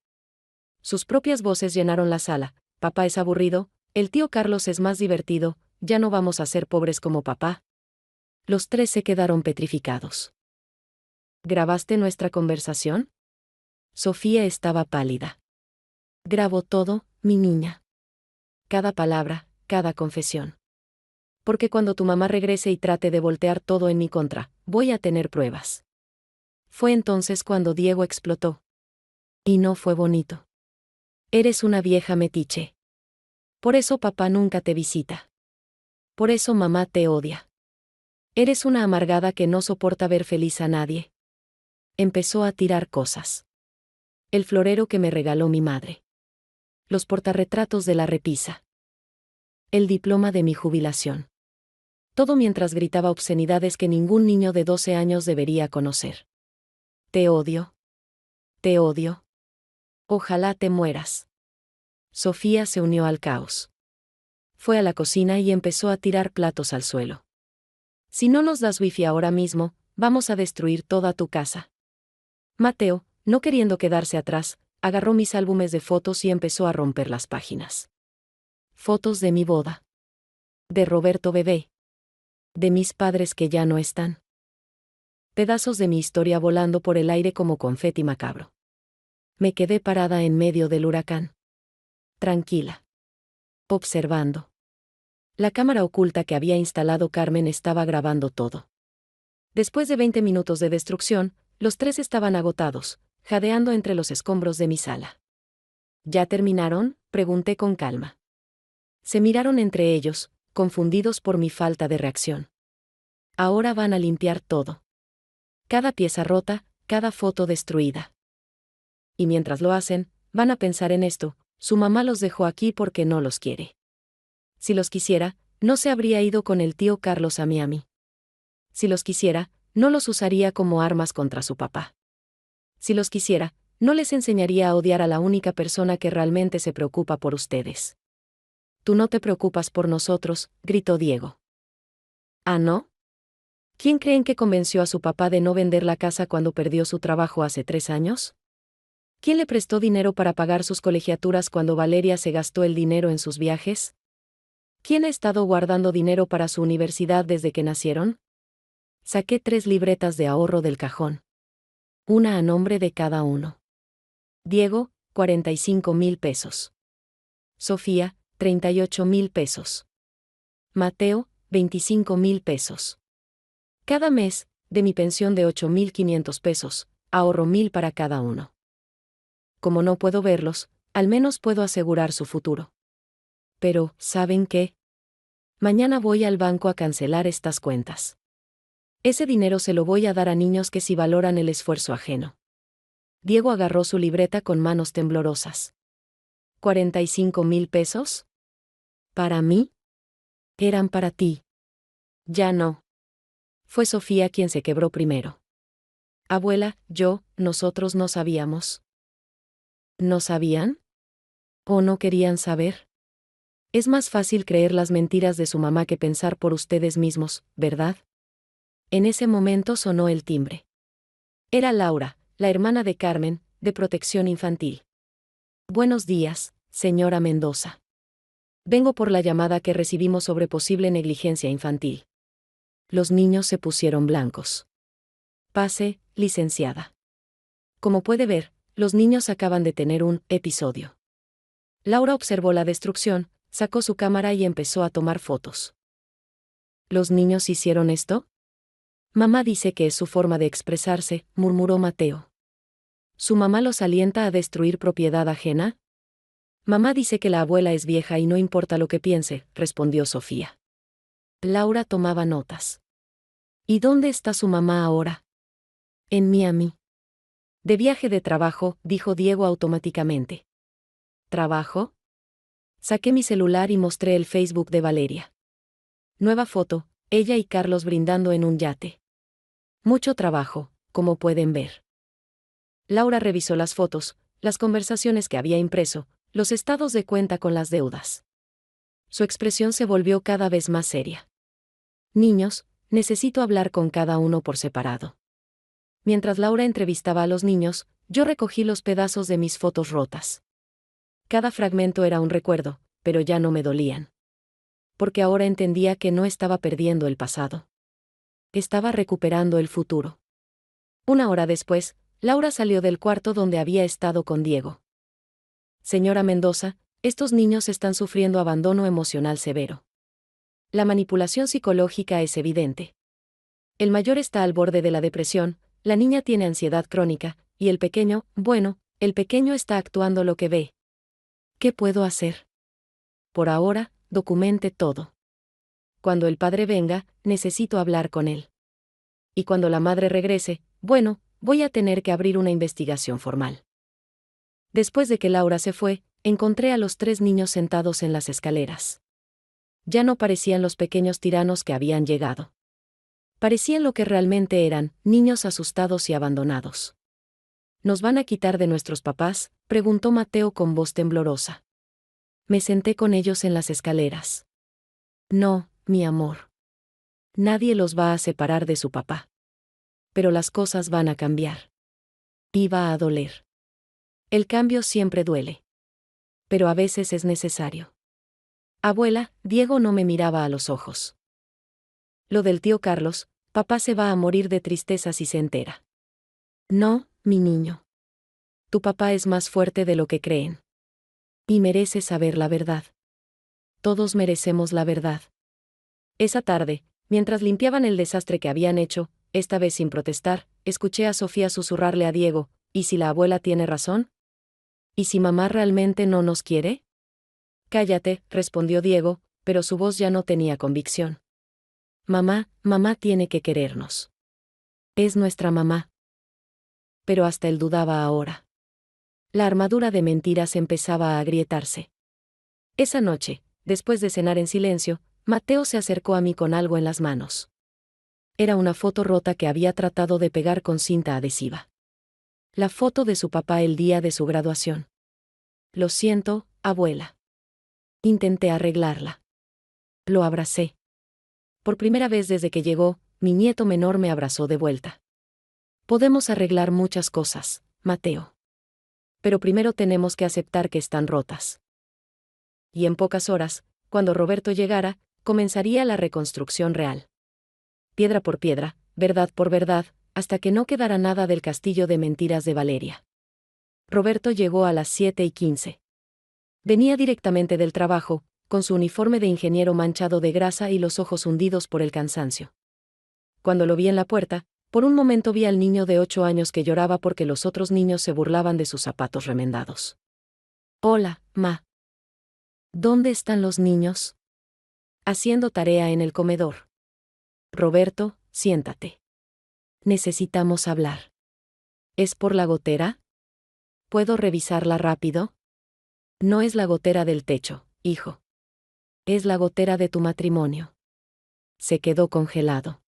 Sus propias voces llenaron la sala. Papá es aburrido, el tío Carlos es más divertido, ya no vamos a ser pobres como papá. Los tres se quedaron petrificados. ¿Grabaste nuestra conversación? Sofía estaba pálida. Grabo todo, mi niña. Cada palabra, cada confesión. Porque cuando tu mamá regrese y trate de voltear todo en mi contra, voy a tener pruebas. Fue entonces cuando Diego explotó. Y no fue bonito. Eres una vieja metiche. Por eso papá nunca te visita. Por eso mamá te odia. Eres una amargada que no soporta ver feliz a nadie. Empezó a tirar cosas. El florero que me regaló mi madre. Los portarretratos de la repisa. El diploma de mi jubilación. Todo mientras gritaba obscenidades que ningún niño de 12 años debería conocer. Te odio. Te odio. Ojalá te mueras. Sofía se unió al caos. Fue a la cocina y empezó a tirar platos al suelo. Si no nos das wifi ahora mismo, vamos a destruir toda tu casa. Mateo, no queriendo quedarse atrás, agarró mis álbumes de fotos y empezó a romper las páginas. Fotos de mi boda. De Roberto bebé. De mis padres que ya no están. Pedazos de mi historia volando por el aire como confeti macabro. Me quedé parada en medio del huracán. Tranquila. Observando. La cámara oculta que había instalado Carmen estaba grabando todo. Después de 20 minutos de destrucción, los tres estaban agotados, jadeando entre los escombros de mi sala. ¿Ya terminaron?, pregunté con calma. Se miraron entre ellos, confundidos por mi falta de reacción. Ahora van a limpiar todo. Cada pieza rota, cada foto destruida. Y mientras lo hacen, van a pensar en esto: su mamá los dejó aquí porque no los quiere. Si los quisiera, no se habría ido con el tío Carlos a Miami. Si los quisiera, no los usaría como armas contra su papá. Si los quisiera, no les enseñaría a odiar a la única persona que realmente se preocupa por ustedes. Tú no te preocupas por nosotros, gritó Diego. ¿Ah, no? ¿Quién creen que convenció a su papá de no vender la casa cuando perdió su trabajo hace 3 años? ¿Quién le prestó dinero para pagar sus colegiaturas cuando Valeria se gastó el dinero en sus viajes? ¿Quién ha estado guardando dinero para su universidad desde que nacieron? Saqué 3 libretas de ahorro del cajón. Una a nombre de cada uno. Diego, 45,000 pesos. Sofía, 38,000 pesos. Mateo, 25,000 pesos. Cada mes, de mi pensión de 8,500 pesos, ahorro 1,000 para cada uno. Como no puedo verlos, al menos puedo asegurar su futuro. Pero, ¿saben qué? Mañana voy al banco a cancelar estas cuentas. Ese dinero se lo voy a dar a niños que sí valoran el esfuerzo ajeno. Diego agarró su libreta con manos temblorosas. ¿45,000 pesos? ¿Para mí? Eran para ti. Ya no. Fue Sofía quien se quebró primero. Abuela, nosotros no sabíamos. ¿No sabían? ¿O no querían saber? Es más fácil creer las mentiras de su mamá que pensar por ustedes mismos, ¿verdad? En ese momento sonó el timbre. Era Laura, la hermana de Carmen, de Protección Infantil. Buenos días, señora Mendoza. Vengo por la llamada que recibimos sobre posible negligencia infantil. Los niños se pusieron blancos. Pase, licenciada. Como puede ver, los niños acaban de tener un episodio. Laura observó la destrucción, sacó su cámara y empezó a tomar fotos. ¿Los niños hicieron esto? Mamá dice que es su forma de expresarse, murmuró Mateo. ¿Su mamá los alienta a destruir propiedad ajena? Mamá dice que la abuela es vieja y no importa lo que piense, respondió Sofía. Laura tomaba notas. ¿Y dónde está su mamá ahora? En Miami. De viaje de trabajo, dijo Diego automáticamente. ¿Trabajo? Saqué mi celular y mostré el Facebook de Valeria. Nueva foto, ella y Carlos brindando en un yate. Mucho trabajo, como pueden ver. Laura revisó las fotos, las conversaciones que había impreso, los estados de cuenta con las deudas. Su expresión se volvió cada vez más seria. Niños, necesito hablar con cada uno por separado. Mientras Laura entrevistaba a los niños, yo recogí los pedazos de mis fotos rotas. Cada fragmento era un recuerdo, pero ya no me dolían. Porque ahora entendía que no estaba perdiendo el pasado. estaba recuperando el futuro. Una hora después, Laura salió del cuarto donde había estado con Diego. Señora Mendoza, estos niños están sufriendo abandono emocional severo. La manipulación psicológica es evidente. El mayor está al borde de la depresión, la niña tiene ansiedad crónica, y el pequeño, bueno, el pequeño está actuando lo que ve. ¿Qué puedo hacer? Por ahora, documente todo. Cuando el padre venga, necesito hablar con él. Y cuando la madre regrese, bueno, voy a tener que abrir una investigación formal. Después de que Laura se fue, encontré a los 3 niños sentados en las escaleras. Ya no parecían los pequeños tiranos que habían llegado. Parecían lo que realmente eran, niños asustados y abandonados. ¿Nos van a quitar de nuestros papás?, preguntó Mateo con voz temblorosa. Me senté con ellos en las escaleras. No, mi amor. Nadie los va a separar de su papá. Pero las cosas van a cambiar. Y va a doler. El cambio siempre duele. Pero a veces es necesario. Abuela, Diego no me miraba a los ojos. Lo del tío Carlos, papá se va a morir de tristeza si se entera. No, mi niño. Tu papá es más fuerte de lo que creen. Y merece saber la verdad. Todos merecemos la verdad. Esa tarde, mientras limpiaban el desastre que habían hecho, esta vez sin protestar, escuché a Sofía susurrarle a Diego, ¿y si la abuela tiene razón? ¿Y si mamá realmente no nos quiere? Cállate, respondió Diego, pero su voz ya no tenía convicción. Mamá tiene que querernos. Es nuestra mamá. Pero hasta él dudaba ahora. La armadura de mentiras empezaba a agrietarse. Esa noche, después de cenar en silencio, Mateo se acercó a mí con algo en las manos. Era una foto rota que había tratado de pegar con cinta adhesiva. La foto de su papá el día de su graduación. Lo siento, abuela. Intenté arreglarla. Lo abracé. Por primera vez desde que llegó, mi nieto menor me abrazó de vuelta. Podemos arreglar muchas cosas, Mateo. Pero primero tenemos que aceptar que están rotas. Y en pocas horas, cuando Roberto llegara, comenzaría la reconstrucción real. Piedra por piedra, verdad por verdad, hasta que no quedara nada del castillo de mentiras de Valeria. Roberto llegó a las 7:15. Venía directamente del trabajo, con su uniforme de ingeniero manchado de grasa y los ojos hundidos por el cansancio. Cuando lo vi en la puerta, por un momento vi al niño de 8 años que lloraba porque los otros niños se burlaban de sus zapatos remendados. Hola, ma. ¿Dónde están los niños? Haciendo tarea en el comedor. Roberto, siéntate. Necesitamos hablar. ¿Es por la gotera? ¿Puedo revisarla rápido? No es la gotera del techo, hijo. Es la gotera de tu matrimonio. Se quedó congelado.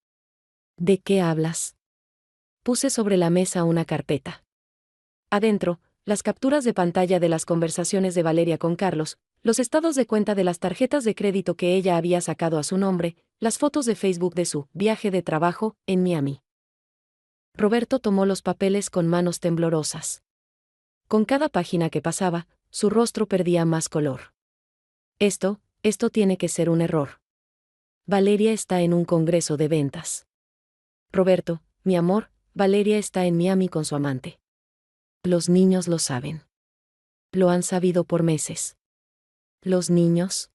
¿De qué hablas? Puse sobre la mesa una carpeta. Adentro, las capturas de pantalla de las conversaciones de Valeria con Carlos, los estados de cuenta de las tarjetas de crédito que ella había sacado a su nombre, las fotos de Facebook de su viaje de trabajo en Miami. Roberto tomó los papeles con manos temblorosas. Con cada página que pasaba, su rostro perdía más color. Esto tiene que ser un error. Valeria está en un congreso de ventas. Roberto, mi amor, Valeria está en Miami con su amante. Los niños lo saben. Lo han sabido por meses. ¿Los niños?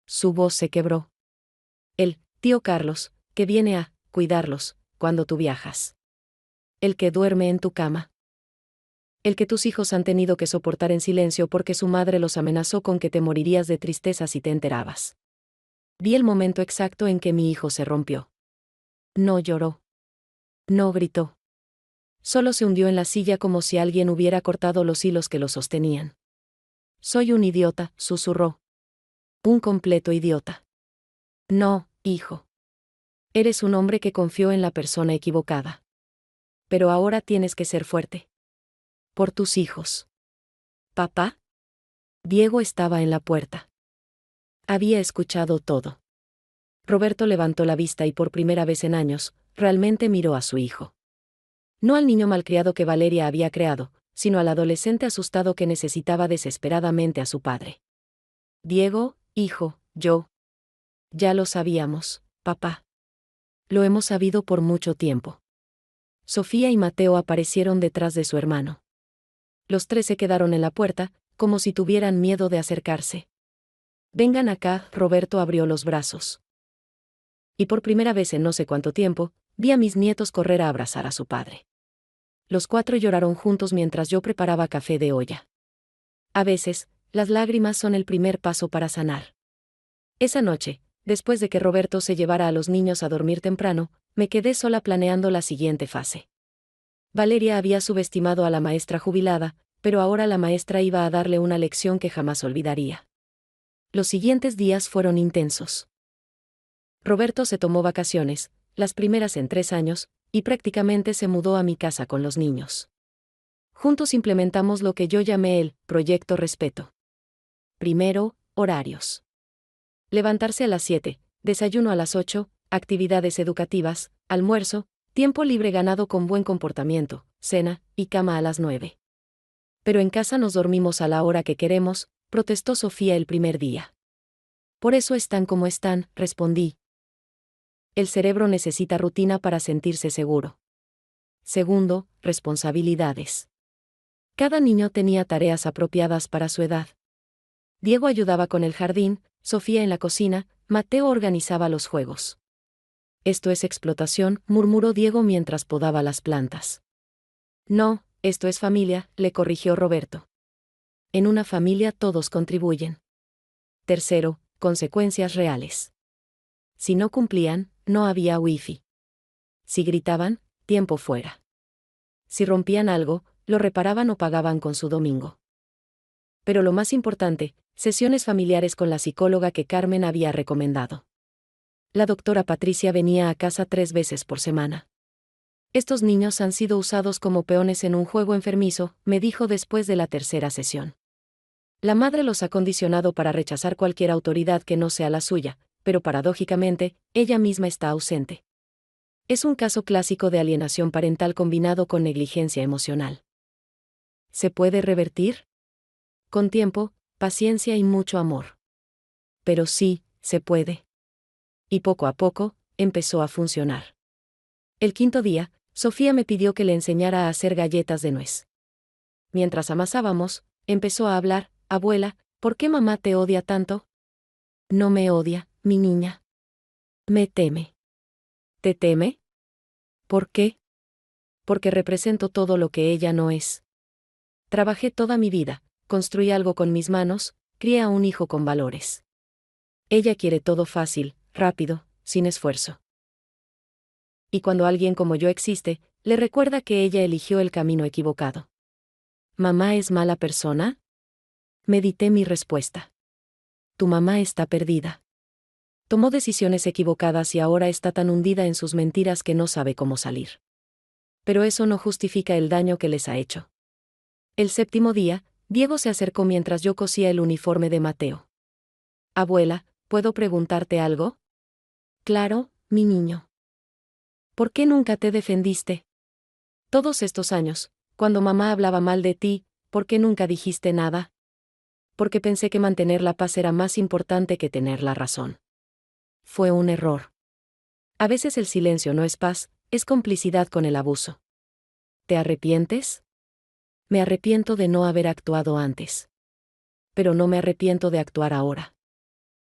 Su voz se quebró. El tío Carlos, que viene a cuidarlos cuando tú viajas. El que duerme en tu cama. El que tus hijos han tenido que soportar en silencio porque su madre los amenazó con que te morirías de tristeza si te enterabas. Vi el momento exacto en que mi hijo se rompió. No lloró. No gritó. Solo se hundió en la silla como si alguien hubiera cortado los hilos que lo sostenían. Soy un idiota, susurró. Un completo idiota. No, hijo. Eres un hombre que confió en la persona equivocada. Pero ahora tienes que ser fuerte. Por tus hijos. ¿Papá? Diego estaba en la puerta. Había escuchado todo. Roberto levantó la vista y por primera vez en años, realmente miró a su hijo. No al niño malcriado que Valeria había creado, sino al adolescente asustado que necesitaba desesperadamente a su padre. Diego, hijo, yo. Ya lo sabíamos, papá. Lo hemos sabido por mucho tiempo. Sofía y Mateo aparecieron detrás de su hermano. Los tres se quedaron en la puerta, como si tuvieran miedo de acercarse. Vengan acá, Roberto abrió los brazos. Y por primera vez en no sé cuánto tiempo, vi a mis nietos correr a abrazar a su padre. Los cuatro lloraron juntos mientras yo preparaba café de olla. A veces, las lágrimas son el primer paso para sanar. Esa noche, después de que Roberto se llevara a los niños a dormir temprano, me quedé sola planeando la siguiente fase. Valeria había subestimado a la maestra jubilada, pero ahora la maestra iba a darle una lección que jamás olvidaría. Los siguientes días fueron intensos. Roberto se tomó vacaciones, las primeras en 3 años, y prácticamente se mudó a mi casa con los niños. Juntos implementamos lo que yo llamé el Proyecto Respeto. Primero, horarios. Levantarse a las 7, desayuno a las 8, actividades educativas, almuerzo, tiempo libre ganado con buen comportamiento, cena, y cama a las 9. Pero en casa nos dormimos a la hora que queremos, protestó Sofía el primer día. Por eso están como están, respondí. El cerebro necesita rutina para sentirse seguro. Segundo, responsabilidades. Cada niño tenía tareas apropiadas para su edad. Diego ayudaba con el jardín, Sofía en la cocina, Mateo organizaba los juegos. Esto es explotación, murmuró Diego mientras podaba las plantas. No, esto es familia, le corrigió Roberto. En una familia todos contribuyen. Tercero, consecuencias reales. Si no cumplían, no había wifi. Si gritaban, tiempo fuera. Si rompían algo, lo reparaban o pagaban con su domingo. Pero lo más importante, sesiones familiares con la psicóloga que Carmen había recomendado. La doctora Patricia venía a casa 3 veces por semana. Estos niños han sido usados como peones en un juego enfermizo, me dijo después de la tercera sesión. La madre los ha condicionado para rechazar cualquier autoridad que no sea la suya, pero paradójicamente, ella misma está ausente. Es un caso clásico de alienación parental combinado con negligencia emocional. ¿Se puede revertir? Con tiempo, paciencia y mucho amor. Pero sí, se puede. Y poco a poco, empezó a funcionar. El 5.º día, Sofía me pidió que le enseñara a hacer galletas de nuez. Mientras amasábamos, empezó a hablar, abuela, ¿por qué mamá te odia tanto? No me odia, mi niña. Me teme. ¿Te teme? ¿Por qué? Porque represento todo lo que ella no es. Trabajé toda mi vida, construí algo con mis manos, crié a un hijo con valores. Ella quiere todo fácil, rápido, sin esfuerzo. Y cuando alguien como yo existe, le recuerda que ella eligió el camino equivocado. ¿Mamá es mala persona? Medité mi respuesta. Tu mamá está perdida. Tomó decisiones equivocadas y ahora está tan hundida en sus mentiras que no sabe cómo salir. Pero eso no justifica el daño que les ha hecho. El 7.º día, Diego se acercó mientras yo cosía el uniforme de Mateo. Abuela, ¿puedo preguntarte algo? Claro, mi niño. ¿Por qué nunca te defendiste? Todos estos años, cuando mamá hablaba mal de ti, ¿por qué nunca dijiste nada? Porque pensé que mantener la paz era más importante que tener la razón. Fue un error. A veces el silencio no es paz, es complicidad con el abuso. ¿Te arrepientes? Me arrepiento de no haber actuado antes. Pero no me arrepiento de actuar ahora.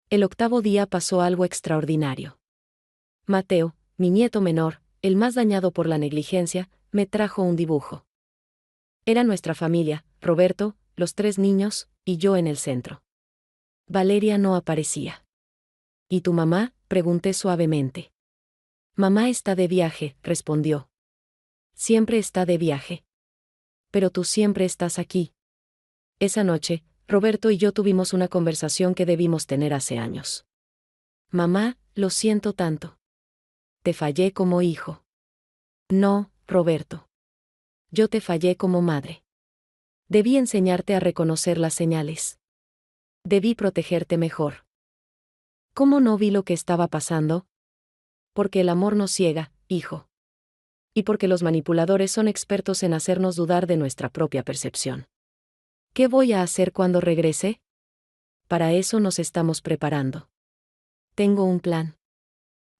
El 8.º día pasó algo extraordinario. Mateo, mi nieto menor, el más dañado por la negligencia, me trajo un dibujo. Era nuestra familia, Roberto, los 3 niños, y yo en el centro. Valeria no aparecía. ¿Y tu mamá?, pregunté suavemente. Mamá está de viaje, respondió. Siempre está de viaje. Pero tú siempre estás aquí. Esa noche, Roberto y yo tuvimos una conversación que debimos tener hace años. Mamá, lo siento tanto. Te fallé como hijo. No, Roberto. Yo te fallé como madre. Debí enseñarte a reconocer las señales. Debí protegerte mejor. ¿Cómo no vi lo que estaba pasando? Porque el amor nos ciega, hijo. Y porque los manipuladores son expertos en hacernos dudar de nuestra propia percepción. ¿Qué voy a hacer cuando regrese? Para eso nos estamos preparando. Tengo un plan.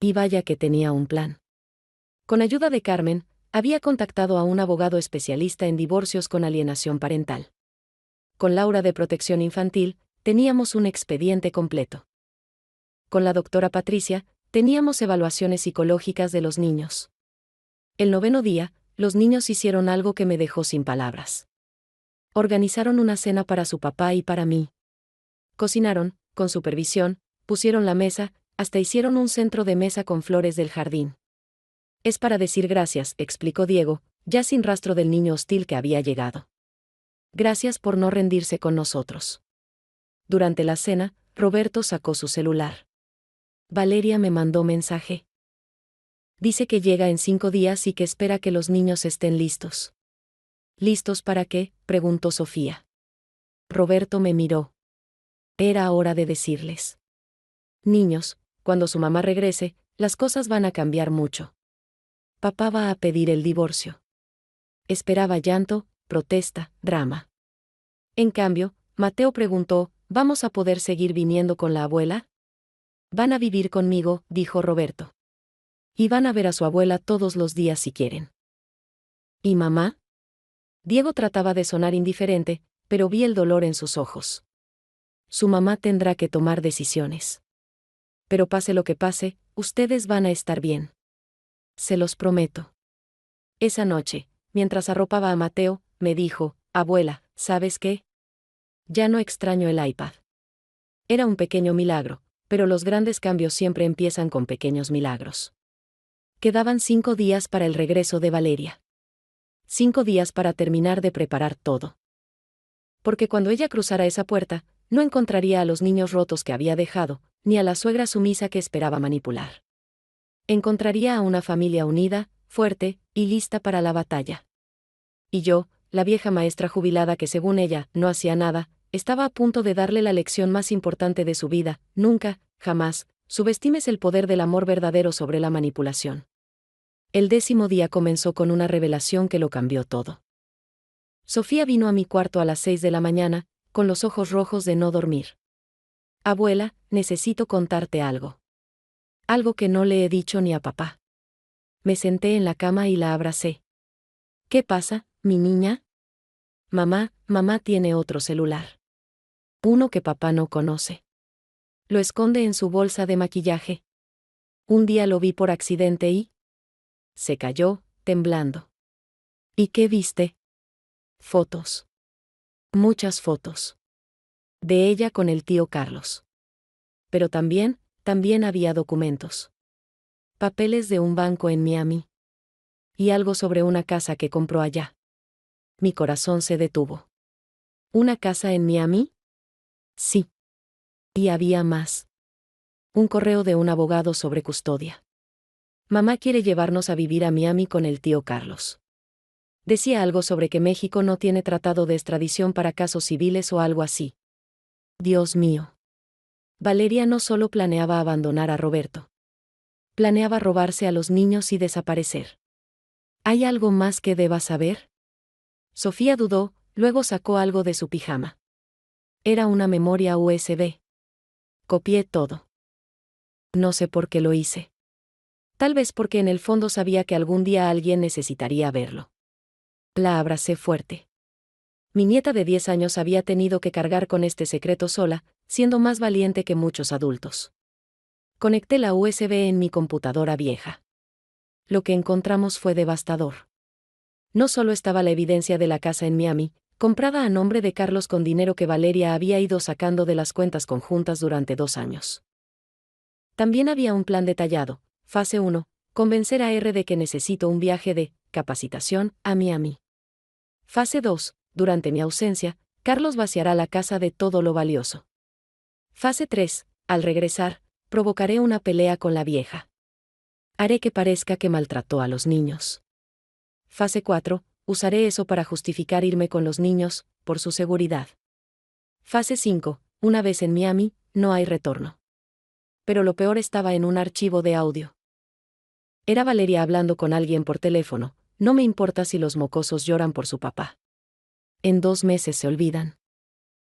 Y vaya que tenía un plan. Con ayuda de Carmen, había contactado a un abogado especialista en divorcios con alienación parental. Con Laura de Protección Infantil, teníamos un expediente completo. Con la doctora Patricia, teníamos evaluaciones psicológicas de los niños. El 9º día, los niños hicieron algo que me dejó sin palabras. Organizaron una cena para su papá y para mí. Cocinaron, con supervisión, pusieron la mesa, hasta hicieron un centro de mesa con flores del jardín. Es para decir gracias, explicó Diego, ya sin rastro del niño hostil que había llegado. Gracias por no rendirse con nosotros. Durante la cena, Roberto sacó su celular. Valeria me mandó mensaje. Dice que llega en 5 días y que espera que los niños estén listos. ¿Listos para qué?, preguntó Sofía. Roberto me miró. Era hora de decirles. Niños, cuando su mamá regrese, las cosas van a cambiar mucho. Papá va a pedir el divorcio. Esperaba llanto, protesta, drama. En cambio, Mateo preguntó, ¿vamos a poder seguir viniendo con la abuela? Van a vivir conmigo, dijo Roberto. Y van a ver a su abuela todos los días si quieren. ¿Y mamá? Diego trataba de sonar indiferente, pero vi el dolor en sus ojos. Su mamá tendrá que tomar decisiones. Pero pase lo que pase, ustedes van a estar bien. Se los prometo. Esa noche, mientras arropaba a Mateo, me dijo, abuela, ¿sabes qué? Ya no extraño el iPad. Era un pequeño milagro, pero los grandes cambios siempre empiezan con pequeños milagros. Quedaban 5 días para el regreso de Valeria. 5 días para terminar de preparar todo. Porque cuando ella cruzara esa puerta, no encontraría a los niños rotos que había dejado, ni a la suegra sumisa que esperaba manipular. Encontraría a una familia unida, fuerte, y lista para la batalla. Y yo, la vieja maestra jubilada que según ella, no hacía nada, estaba a punto de darle la lección más importante de su vida: nunca, jamás, subestimes el poder del amor verdadero sobre la manipulación. El 10º día comenzó con una revelación que lo cambió todo. Sofía vino a mi cuarto a las 6 de la mañana, con los ojos rojos de no dormir. Abuela, necesito contarte algo. Algo que no le he dicho ni a papá. Me senté en la cama y la abracé. ¿Qué pasa, mi niña? Mamá tiene otro celular. Uno que papá no conoce. Lo esconde en su bolsa de maquillaje. Un día lo vi por accidente y... Se cayó, temblando. ¿Y qué viste? Fotos. Muchas fotos. De ella con el tío Carlos. Pero también había documentos. Papeles de un banco en Miami. Y algo sobre una casa que compró allá. Mi corazón se detuvo. ¿Una casa en Miami? Sí. Y había más. Un correo de un abogado sobre custodia. Mamá quiere llevarnos a vivir a Miami con el tío Carlos. Decía algo sobre que México no tiene tratado de extradición para casos civiles o algo así. Dios mío. Valeria no solo planeaba abandonar a Roberto. Planeaba robarse a los niños y desaparecer. ¿Hay algo más que deba saber? Sofía dudó, luego sacó algo de su pijama. Era una memoria USB. Copié todo. No sé por qué lo hice. Tal vez porque en el fondo sabía que algún día alguien necesitaría verlo. La abracé fuerte. Mi nieta de 10 años había tenido que cargar con este secreto sola, siendo más valiente que muchos adultos. Conecté la USB en mi computadora vieja. Lo que encontramos fue devastador. No solo estaba la evidencia de la casa en Miami, comprada a nombre de Carlos con dinero que Valeria había ido sacando de las cuentas conjuntas durante 2 años. También había un plan detallado. Fase 1. Convencer a R de que necesito un viaje de capacitación a Miami. Fase 2. Durante mi ausencia, Carlos vaciará la casa de todo lo valioso. Fase 3. Al regresar, provocaré una pelea con la vieja. Haré que parezca que maltrató a los niños. Fase 4. Usaré eso para justificar irme con los niños, por su seguridad. Fase 5. Una vez en Miami, no hay retorno. Pero lo peor estaba en un archivo de audio. Era Valeria hablando con alguien por teléfono. No me importa si los mocosos lloran por su papá. En 2 meses se olvidan.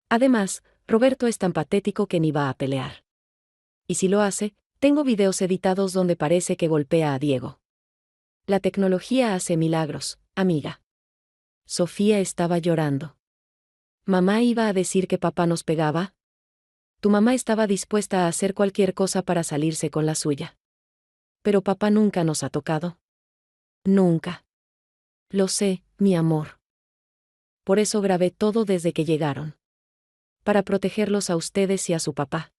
Además, Roberto es tan patético que ni va a pelear. Y si lo hace, Tengo videos editados donde parece que golpea a Diego. La tecnología hace milagros, amiga. Sofía estaba llorando. ¿Mamá iba a decir que papá nos pegaba? Tu mamá estaba dispuesta a hacer cualquier cosa para salirse con la suya. Pero papá nunca nos ha tocado. Nunca. Lo sé, mi amor. Por eso grabé todo desde que llegaron. Para protegerlos a ustedes y a su papá.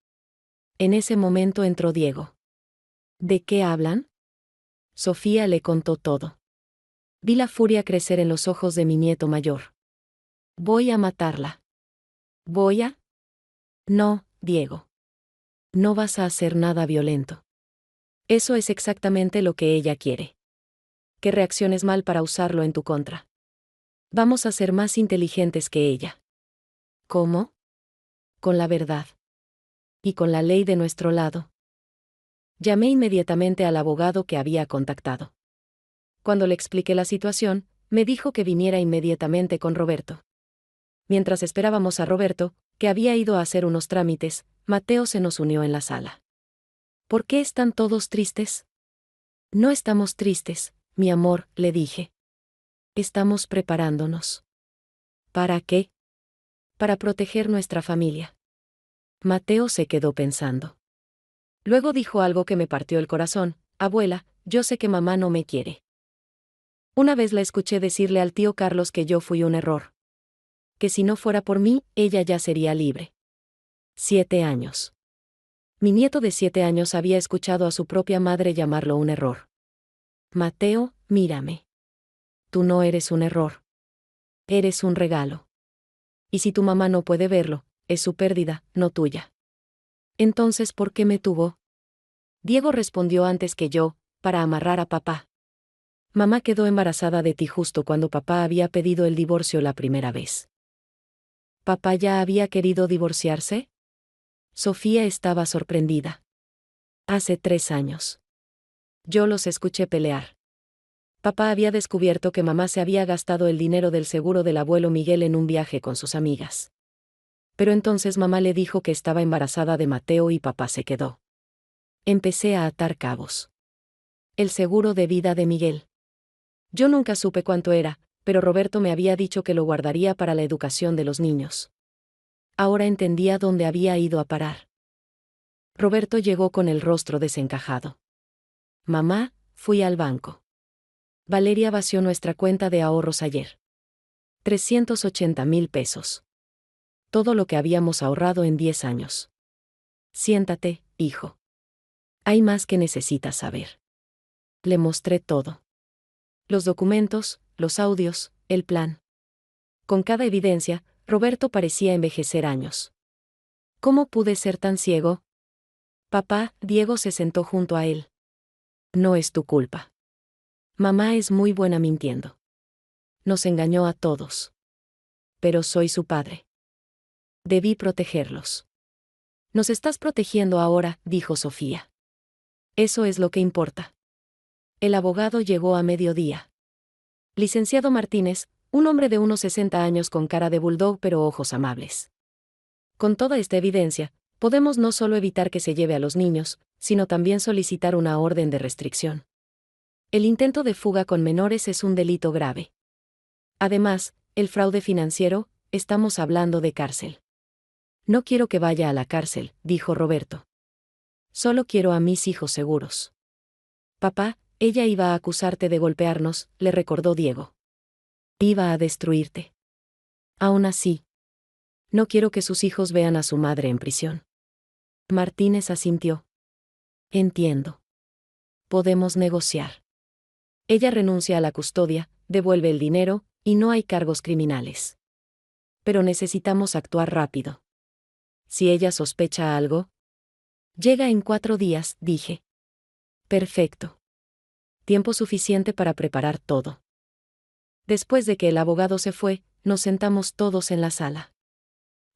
En ese momento entró Diego. ¿De qué hablan? Sofía le contó todo. Vi la furia crecer en los ojos de mi nieto mayor. Voy a matarla. ¿Voy a? No, Diego. No vas a hacer nada violento. Eso es exactamente lo que ella quiere. Que reacciones mal para usarlo en tu contra. Vamos a ser más inteligentes que ella. ¿Cómo? Con la verdad. Y con la ley de nuestro lado. Llamé inmediatamente al abogado que había contactado. Cuando le expliqué la situación, me dijo que viniera inmediatamente con Roberto. Mientras esperábamos a Roberto, que había ido a hacer unos trámites, Mateo se nos unió en la sala. ¿Por qué están todos tristes? No estamos tristes, mi amor, le dije. Estamos preparándonos. ¿Para qué? Para proteger nuestra familia. Mateo se quedó pensando. Luego dijo algo que me partió el corazón: abuela, yo sé que mamá no me quiere. Una vez la escuché decirle al tío Carlos que yo fui un error. Que si no fuera por mí, ella ya sería libre. 7 años. Mi nieto de 7 años había escuchado a su propia madre llamarlo un error. Mateo, mírame. Tú no eres un error. Eres un regalo. Y si tu mamá no puede verlo, es su pérdida, no tuya. Entonces, ¿por qué me tuvo? Diego respondió antes que yo: para amarrar a papá. Mamá quedó embarazada de ti justo cuando papá había pedido el divorcio la primera vez. ¿Papá ya había querido divorciarse? Sofía estaba sorprendida. Hace 3 años. Yo los escuché pelear. Papá había descubierto que mamá se había gastado el dinero del seguro del abuelo Miguel en un viaje con sus amigas. Pero entonces mamá le dijo que estaba embarazada de Mateo y papá se quedó. Empecé a atar cabos. El seguro de vida de Miguel. Yo nunca supe cuánto era, pero Roberto me había dicho que lo guardaría para la educación de los niños. Ahora entendía dónde había ido a parar. Roberto llegó con el rostro desencajado. Mamá, fui al banco. Valeria vació nuestra cuenta de ahorros ayer. 380,000 pesos. Todo lo que habíamos ahorrado en 10 años. Siéntate, hijo. Hay más que necesitas saber. Le mostré todo. Los documentos, los audios, el plan. Con cada evidencia, Roberto parecía envejecer años. ¿Cómo pude ser tan ciego? Papá, Diego se sentó junto a él. No es tu culpa. Mamá es muy buena mintiendo. Nos engañó a todos. Pero soy su padre. Debí protegerlos. Nos estás protegiendo ahora, dijo Sofía. Eso es lo que importa. El abogado llegó a mediodía. Licenciado Martínez, un hombre de unos 60 años con cara de bulldog pero ojos amables. Con toda esta evidencia, podemos no solo evitar que se lleve a los niños, sino también solicitar una orden de restricción. El intento de fuga con menores es un delito grave. Además, el fraude financiero, estamos hablando de cárcel. No quiero que vaya a la cárcel, dijo Roberto. Solo quiero a mis hijos seguros. Papá, ella iba a acusarte de golpearnos, le recordó Diego. Iba a destruirte. Aún así, no quiero que sus hijos vean a su madre en prisión. Martínez asintió. Entiendo. Podemos negociar. Ella renuncia a la custodia, devuelve el dinero, y no hay cargos criminales. Pero necesitamos actuar rápido. Si ella sospecha algo. Llega en 4 días, dije. Perfecto. Tiempo suficiente para preparar todo. Después de que el abogado se fue, nos sentamos todos en la sala.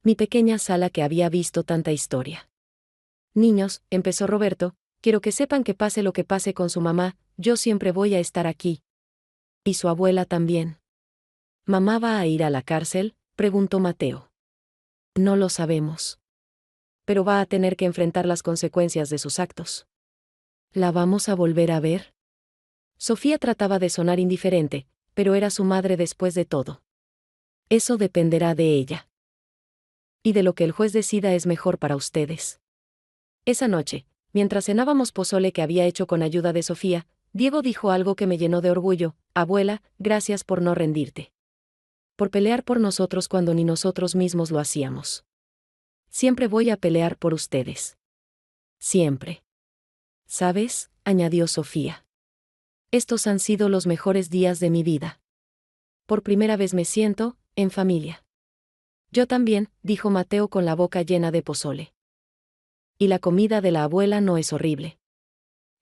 Mi pequeña sala que había visto tanta historia. Niños, empezó Roberto, quiero que sepan que pase lo que pase con su mamá, yo siempre voy a estar aquí. ¿Y su abuela también? ¿Mamá va a ir a la cárcel?, preguntó Mateo. No lo sabemos. Pero va a tener que enfrentar las consecuencias de sus actos. ¿La vamos a volver a ver? Sofía trataba de sonar indiferente, pero era su madre después de todo. Eso dependerá de ella. Y de lo que el juez decida es mejor para ustedes. Esa noche, mientras cenábamos pozole que había hecho con ayuda de Sofía, Diego dijo algo que me llenó de orgullo: abuela, gracias por no rendirte. Por pelear por nosotros cuando ni nosotros mismos lo hacíamos. Siempre voy a pelear por ustedes. Siempre. ¿Sabes?, añadió Sofía. Estos han sido los mejores días de mi vida. Por primera vez me siento en familia. Yo también, dijo Mateo con la boca llena de pozole. Y la comida de la abuela no es horrible.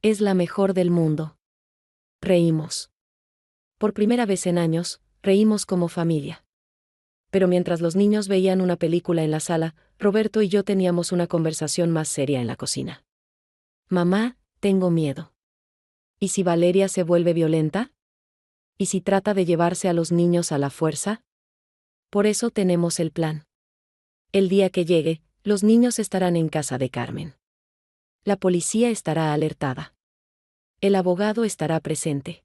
Es la mejor del mundo. Reímos. Por primera vez en años, reímos como familia. Pero mientras los niños veían una película en la sala, Roberto y yo teníamos una conversación más seria en la cocina. Mamá, tengo miedo. ¿Y si Valeria se vuelve violenta? ¿Y si trata de llevarse a los niños a la fuerza? Por eso tenemos el plan. El día que llegue, los niños estarán en casa de Carmen. La policía estará alertada. El abogado estará presente.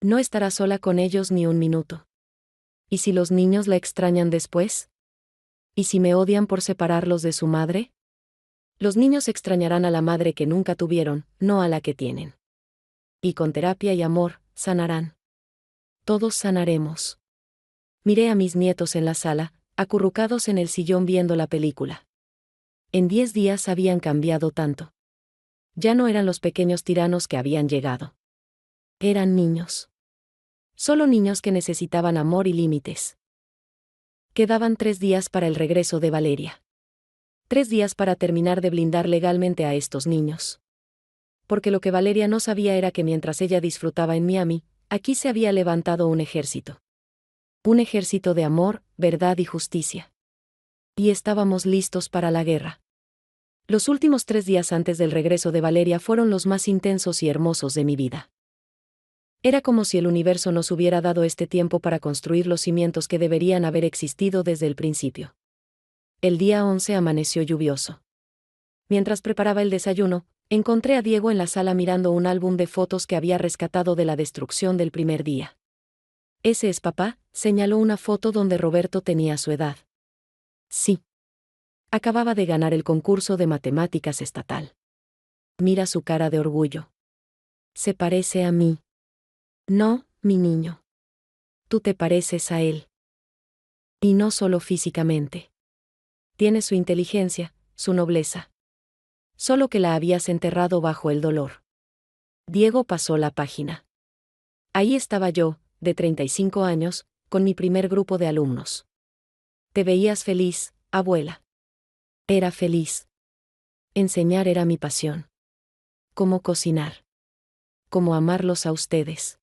No estará sola con ellos ni un minuto. ¿Y si los niños la extrañan después? ¿Y si me odian por separarlos de su madre? Los niños extrañarán a la madre que nunca tuvieron, no a la que tienen. Y con terapia y amor, sanarán. Todos sanaremos. Miré a mis nietos en la sala, acurrucados en el sillón viendo la película. En 10 días habían cambiado tanto. Ya no eran los pequeños tiranos que habían llegado. Eran niños. Solo niños que necesitaban amor y límites. Quedaban 3 días para el regreso de Valeria. 3 días para terminar de blindar legalmente a estos niños. Porque lo que Valeria no sabía era que mientras ella disfrutaba en Miami, aquí se había levantado un ejército. Un ejército de amor, verdad y justicia. Y estábamos listos para la guerra. Los últimos 3 días antes del regreso de Valeria fueron los más intensos y hermosos de mi vida. Era como si el universo nos hubiera dado este tiempo para construir los cimientos que deberían haber existido desde el principio. El día 11 amaneció lluvioso. Mientras preparaba el desayuno, encontré a Diego en la sala mirando un álbum de fotos que había rescatado de la destrucción del primer día. «¿Ese es papá?», señaló una foto donde Roberto tenía su edad. Sí. Acababa de ganar el concurso de matemáticas estatal. Mira su cara de orgullo. Se parece a mí. No, mi niño. Tú te pareces a él. Y no solo físicamente. Tienes su inteligencia, su nobleza. Solo que la habías enterrado bajo el dolor. Diego pasó la página. Ahí estaba yo, de 35 años, con mi primer grupo de alumnos. Te veías feliz, abuela. Era feliz. Enseñar era mi pasión. Cómo cocinar. Cómo amarlos a ustedes.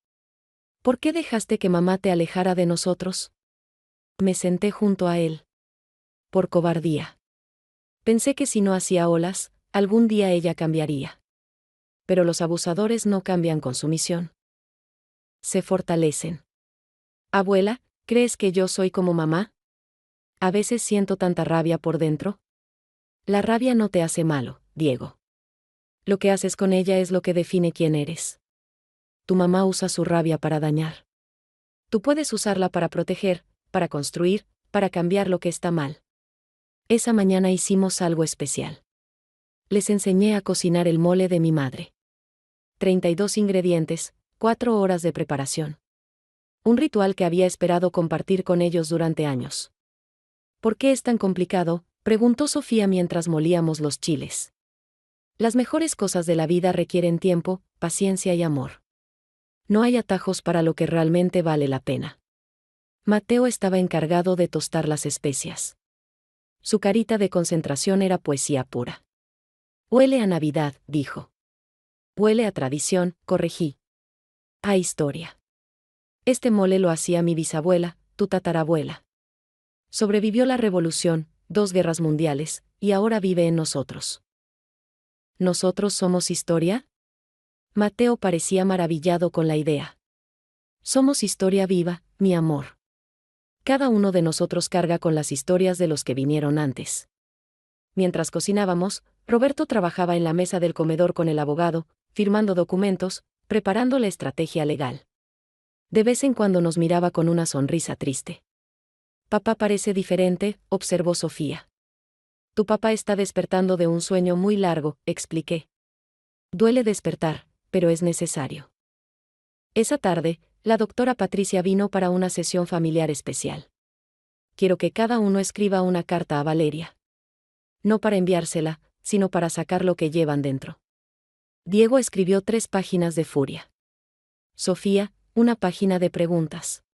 ¿Por qué dejaste que mamá te alejara de nosotros? Me senté junto a él. Por cobardía. Pensé que si no hacía olas, algún día ella cambiaría. Pero los abusadores no cambian con sumisión. Se fortalecen. Abuela, ¿crees que yo soy como mamá? A veces siento tanta rabia por dentro. La rabia no te hace malo, Diego. Lo que haces con ella es lo que define quién eres. Tu mamá usa su rabia para dañar. Tú puedes usarla para proteger, para construir, para cambiar lo que está mal. Esa mañana hicimos algo especial. Les enseñé a cocinar el mole de mi madre. 32 ingredientes, 4 horas de preparación. Un ritual que había esperado compartir con ellos durante años. ¿Por qué es tan complicado?, preguntó Sofía mientras molíamos los chiles. Las mejores cosas de la vida requieren tiempo, paciencia y amor. No hay atajos para lo que realmente vale la pena. Mateo estaba encargado de tostar las especias. Su carita de concentración era poesía pura. Huele a Navidad, dijo. Huele a tradición, corregí. A historia. Este mole lo hacía mi bisabuela, tu tatarabuela. Sobrevivió la revolución, 2 guerras mundiales, y ahora vive en nosotros. ¿Nosotros somos historia? Mateo parecía maravillado con la idea. Somos historia viva, mi amor. Cada uno de nosotros carga con las historias de los que vinieron antes. Mientras cocinábamos, Roberto trabajaba en la mesa del comedor con el abogado, firmando documentos, preparando la estrategia legal. De vez en cuando nos miraba con una sonrisa triste. Papá parece diferente, observó Sofía. Tu papá está despertando de un sueño muy largo, expliqué. Duele despertar, pero es necesario. Esa tarde, la doctora Patricia vino para una sesión familiar especial. Quiero que cada uno escriba una carta a Valeria. No para enviársela, sino para sacar lo que llevan dentro. Diego escribió 3 páginas de furia. Sofía, una página de preguntas.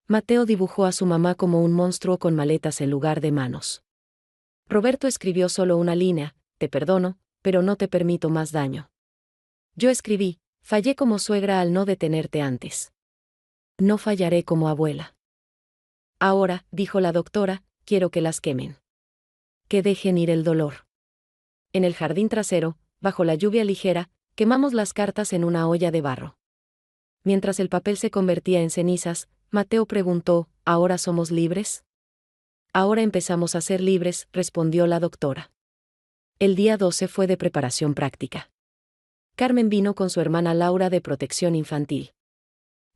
Mateo dibujó a su mamá como un monstruo con maletas en lugar de manos. Roberto escribió solo una línea: te perdono, pero no te permito más daño. Yo escribí: fallé como suegra al no detenerte antes. No fallaré como abuela. Ahora, dijo la doctora, quiero que las quemen. Que dejen ir el dolor. En el jardín trasero, bajo la lluvia ligera, quemamos las cartas en una olla de barro. Mientras el papel se convertía en cenizas, Mateo preguntó: ¿ahora somos libres? Ahora empezamos a ser libres, respondió la doctora. El día 12 fue de preparación práctica. Carmen vino con su hermana Laura de protección infantil.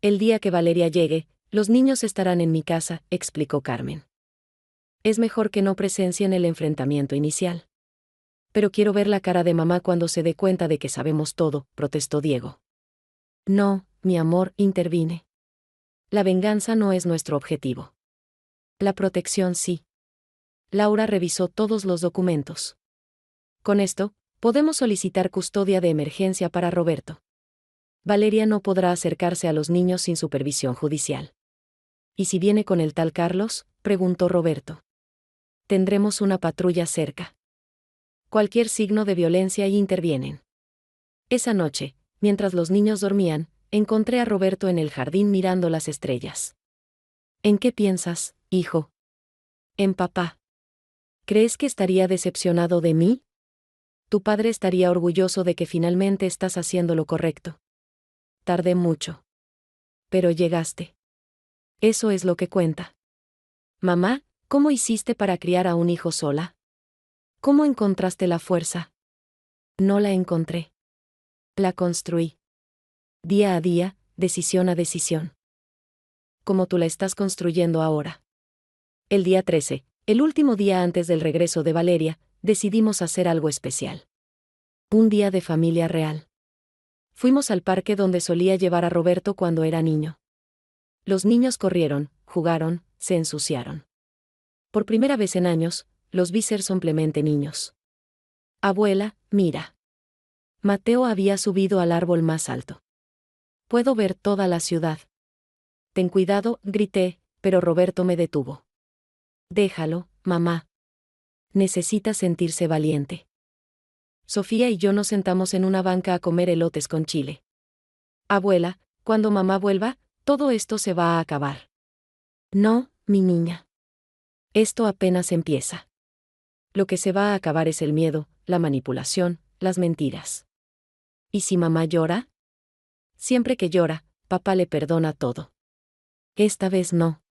El día que Valeria llegue, los niños estarán en mi casa, explicó Carmen. Es mejor que no presencien el enfrentamiento inicial. Pero quiero ver la cara de mamá cuando se dé cuenta de que sabemos todo, protestó Diego. No, mi amor, intervine. La venganza no es nuestro objetivo. La protección sí. Laura revisó todos los documentos. Con esto, podemos solicitar custodia de emergencia para Roberto. Valeria no podrá acercarse a los niños sin supervisión judicial. ¿Y si viene con el tal Carlos?, preguntó Roberto. Tendremos una patrulla cerca. Cualquier signo de violencia y intervienen. Esa noche, mientras los niños dormían, encontré a Roberto en el jardín mirando las estrellas. ¿En qué piensas, hijo? En papá. ¿Crees que estaría decepcionado de mí? Tu padre estaría orgulloso de que finalmente estás haciendo lo correcto. Tardé mucho. Pero llegaste. Eso es lo que cuenta. Mamá, ¿cómo hiciste para criar a un hijo sola? ¿Cómo encontraste la fuerza? No la encontré. La construí. Día a día, decisión a decisión. Como tú la estás construyendo ahora. El día 13, el último día antes del regreso de Valeria, decidimos hacer algo especial. Un día de familia real. Fuimos al parque donde solía llevar a Roberto cuando era niño. Los niños corrieron, jugaron, se ensuciaron. Por primera vez en años, los vi ser simplemente niños. Abuela, mira. Mateo había subido al árbol más alto. Puedo ver toda la ciudad. Ten cuidado, grité, pero Roberto me detuvo. Déjalo, mamá. Necesita sentirse valiente. Sofía y yo nos sentamos en una banca a comer elotes con chile. Abuela, cuando mamá vuelva, todo esto se va a acabar. No, mi niña. Esto apenas empieza. Lo que se va a acabar es el miedo, la manipulación, las mentiras. ¿Y si mamá llora? Siempre que llora, papá le perdona todo. Esta vez no.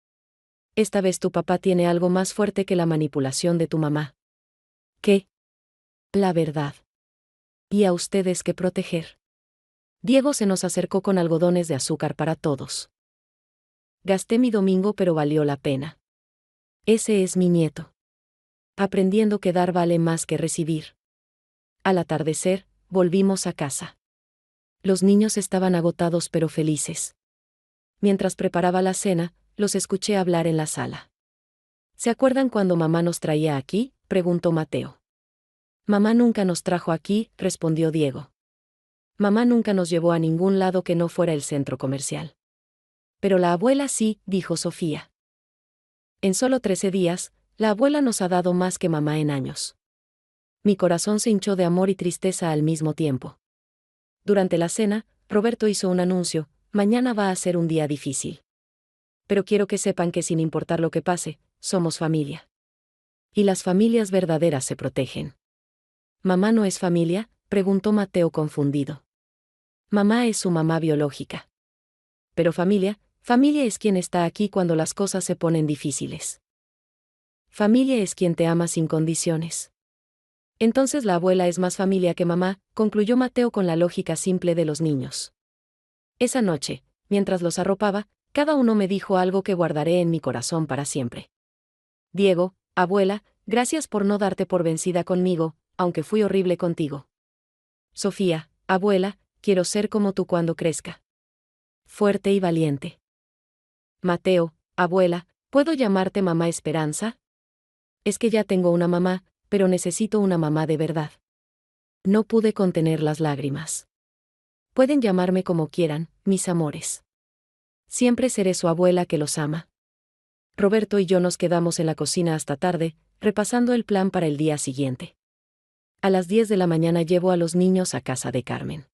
Esta vez tu papá tiene algo más fuerte que la manipulación de tu mamá. ¿Qué? La verdad. Y a ustedes que proteger. Diego se nos acercó con algodones de azúcar para todos. Gasté mi domingo pero valió la pena. Ese es mi nieto. Aprendiendo que dar vale más que recibir. Al atardecer, volvimos a casa. Los niños estaban agotados pero felices. Mientras preparaba la cena, los escuché hablar en la sala. ¿Se acuerdan cuando mamá nos traía aquí?, preguntó Mateo. Mamá nunca nos trajo aquí, respondió Diego. Mamá nunca nos llevó a ningún lado que no fuera el centro comercial. Pero la abuela sí, dijo Sofía. En solo 13 días, la abuela nos ha dado más que mamá en años. Mi corazón se hinchó de amor y tristeza al mismo tiempo. Durante la cena, Roberto hizo un anuncio: mañana va a ser un día difícil. Pero quiero que sepan que sin importar lo que pase, somos familia. Y las familias verdaderas se protegen. ¿Mamá no es familia?, preguntó Mateo confundido. Mamá es su mamá biológica. Pero familia es quien está aquí cuando las cosas se ponen difíciles. Familia es quien te ama sin condiciones. Entonces la abuela es más familia que mamá, concluyó Mateo con la lógica simple de los niños. Esa noche, mientras los arropaba, cada uno me dijo algo que guardaré en mi corazón para siempre. Diego, abuela, gracias por no darte por vencida conmigo, aunque fui horrible contigo. Sofía, abuela, quiero ser como tú cuando crezca. Fuerte y valiente. Mateo, abuela, ¿puedo llamarte mamá Esperanza? Es que ya tengo una mamá, pero necesito una mamá de verdad. No pude contener las lágrimas. Pueden llamarme como quieran, mis amores. Siempre seré su abuela que los ama. Roberto y yo nos quedamos en la cocina hasta tarde, repasando el plan para el día siguiente. A las 10 de la mañana llevo a los niños a casa de Carmen.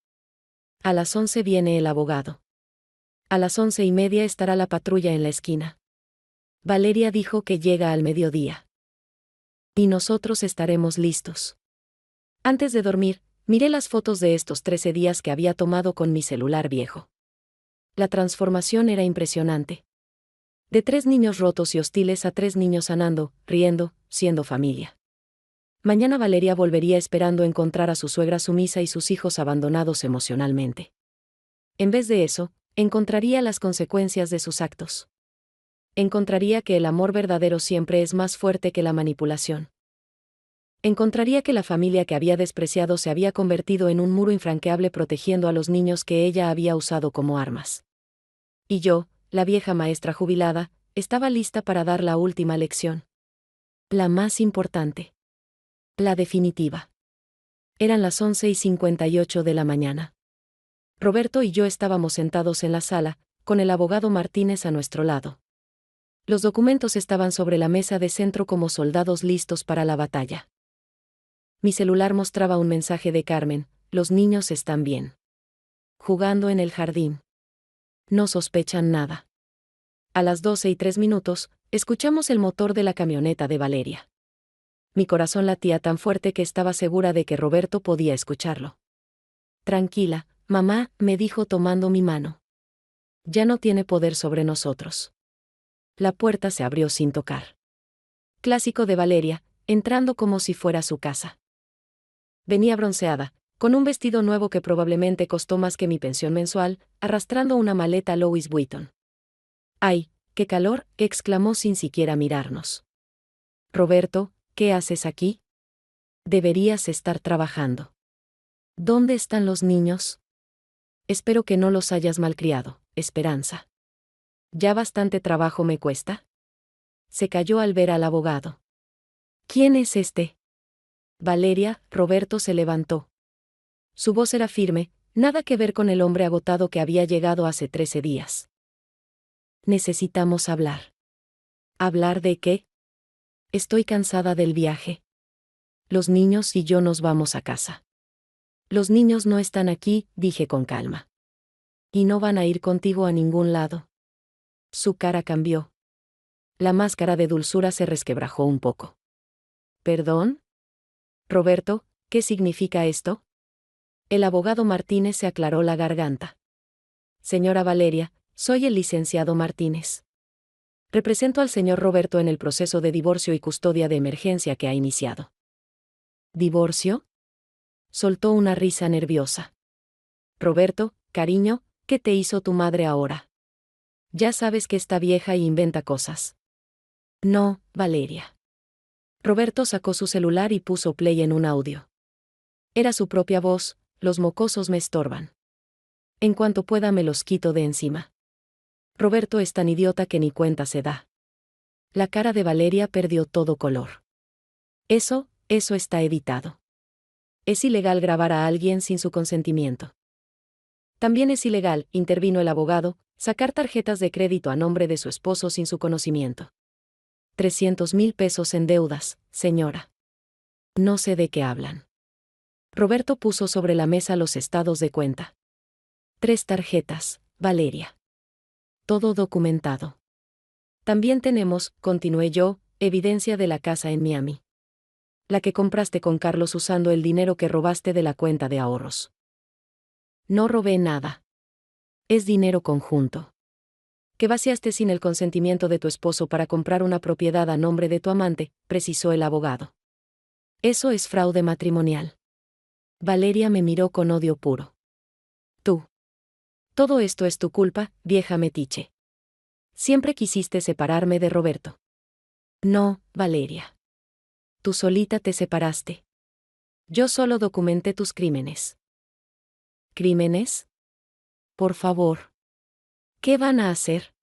A las 11 viene el abogado. A las 11:30 estará la patrulla en la esquina. Valeria dijo que llega al mediodía. Y nosotros estaremos listos. Antes de dormir, miré las fotos de estos 13 días que había tomado con mi celular viejo. La transformación era impresionante. De 3 niños rotos y hostiles a 3 niños sanando, riendo, siendo familia. Mañana Valeria volvería esperando encontrar a su suegra sumisa y sus hijos abandonados emocionalmente. En vez de eso, encontraría las consecuencias de sus actos. Encontraría que el amor verdadero siempre es más fuerte que la manipulación. Encontraría que la familia que había despreciado se había convertido en un muro infranqueable protegiendo a los niños que ella había usado como armas. Y yo, la vieja maestra jubilada, estaba lista para dar la última lección. La más importante. La definitiva. Eran las 11:58 de la mañana. Roberto y yo estábamos sentados en la sala, con el abogado Martínez a nuestro lado. Los documentos estaban sobre la mesa de centro como soldados listos para la batalla. Mi celular mostraba un mensaje de Carmen: los niños están bien. Jugando en el jardín. No sospechan nada. A las 12:03, escuchamos el motor de la camioneta de Valeria. Mi corazón latía tan fuerte que estaba segura de que Roberto podía escucharlo. Tranquila, mamá, me dijo tomando mi mano. Ya no tiene poder sobre nosotros. La puerta se abrió sin tocar. Clásico de Valeria, entrando como si fuera su casa. Venía bronceada, con un vestido nuevo que probablemente costó más que mi pensión mensual, arrastrando una maleta Louis Vuitton. ¡Ay, qué calor!, exclamó sin siquiera mirarnos. Roberto, ¿qué haces aquí? Deberías estar trabajando. ¿Dónde están los niños? Espero que no los hayas malcriado, Esperanza. ¿Ya bastante trabajo me cuesta? Se calló al ver al abogado. ¿Quién es este? Valeria. Roberto se levantó. Su voz era firme, nada que ver con el hombre agotado que había llegado hace 13 días. Necesitamos hablar. ¿Hablar de qué? Estoy cansada del viaje. Los niños y yo nos vamos a casa. Los niños no están aquí, dije con calma. Y no van a ir contigo a ningún lado. Su cara cambió. La máscara de dulzura se resquebrajó un poco. ¿Perdón? Roberto, ¿qué significa esto? El abogado Martínez se aclaró la garganta. Señora Valeria, soy el licenciado Martínez. Represento al señor Roberto en el proceso de divorcio y custodia de emergencia que ha iniciado. ¿Divorcio? Soltó una risa nerviosa. Roberto, cariño, ¿qué te hizo tu madre ahora? Ya sabes que está vieja y inventa cosas. No, Valeria. Roberto sacó su celular y puso play en un audio. Era su propia voz: los mocosos me estorban. En cuanto pueda me los quito de encima. Roberto es tan idiota que ni cuenta se da. La cara de Valeria perdió todo color. Eso está editado. Es ilegal grabar a alguien sin su consentimiento. También es ilegal, intervino el abogado, sacar tarjetas de crédito a nombre de su esposo sin su conocimiento. 300,000 pesos en deudas, señora. No sé de qué hablan. Roberto puso sobre la mesa los estados de cuenta. 3 tarjetas, Valeria. Todo documentado. También tenemos, continué yo, evidencia de la casa en Miami. La que compraste con Carlos usando el dinero que robaste de la cuenta de ahorros. No robé nada. Es dinero conjunto. Que vaciaste sin el consentimiento de tu esposo para comprar una propiedad a nombre de tu amante, precisó el abogado. Eso es fraude matrimonial. Valeria me miró con odio puro. Tú. Todo esto es tu culpa, vieja metiche. Siempre quisiste separarme de Roberto. No, Valeria. Tú solita te separaste. Yo solo documenté tus crímenes. ¿Crímenes? Por favor. ¿Qué van a hacer?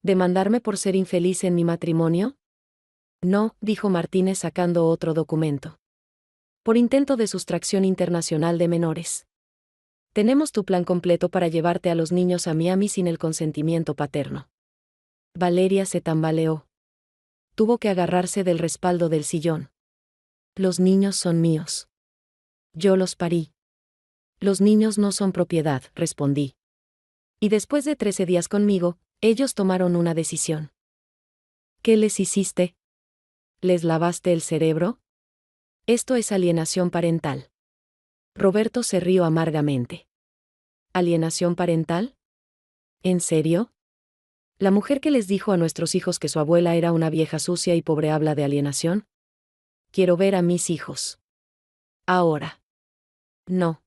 ¿Demandarme por ser infeliz en mi matrimonio? No, dijo Martínez sacando otro documento. Por intento de sustracción internacional de menores. Tenemos tu plan completo para llevarte a los niños a Miami sin el consentimiento paterno. Valeria se tambaleó. Tuvo que agarrarse del respaldo del sillón. Los niños son míos. Yo los parí. Los niños no son propiedad, respondí. Y después de 13 días conmigo, ellos tomaron una decisión. ¿Qué les hiciste? ¿Les lavaste el cerebro? Esto es alienación parental. Roberto se rió amargamente. ¿Alienación parental? ¿En serio? ¿La mujer que les dijo a nuestros hijos que su abuela era una vieja sucia y pobre habla de alienación? Quiero ver a mis hijos. Ahora. No.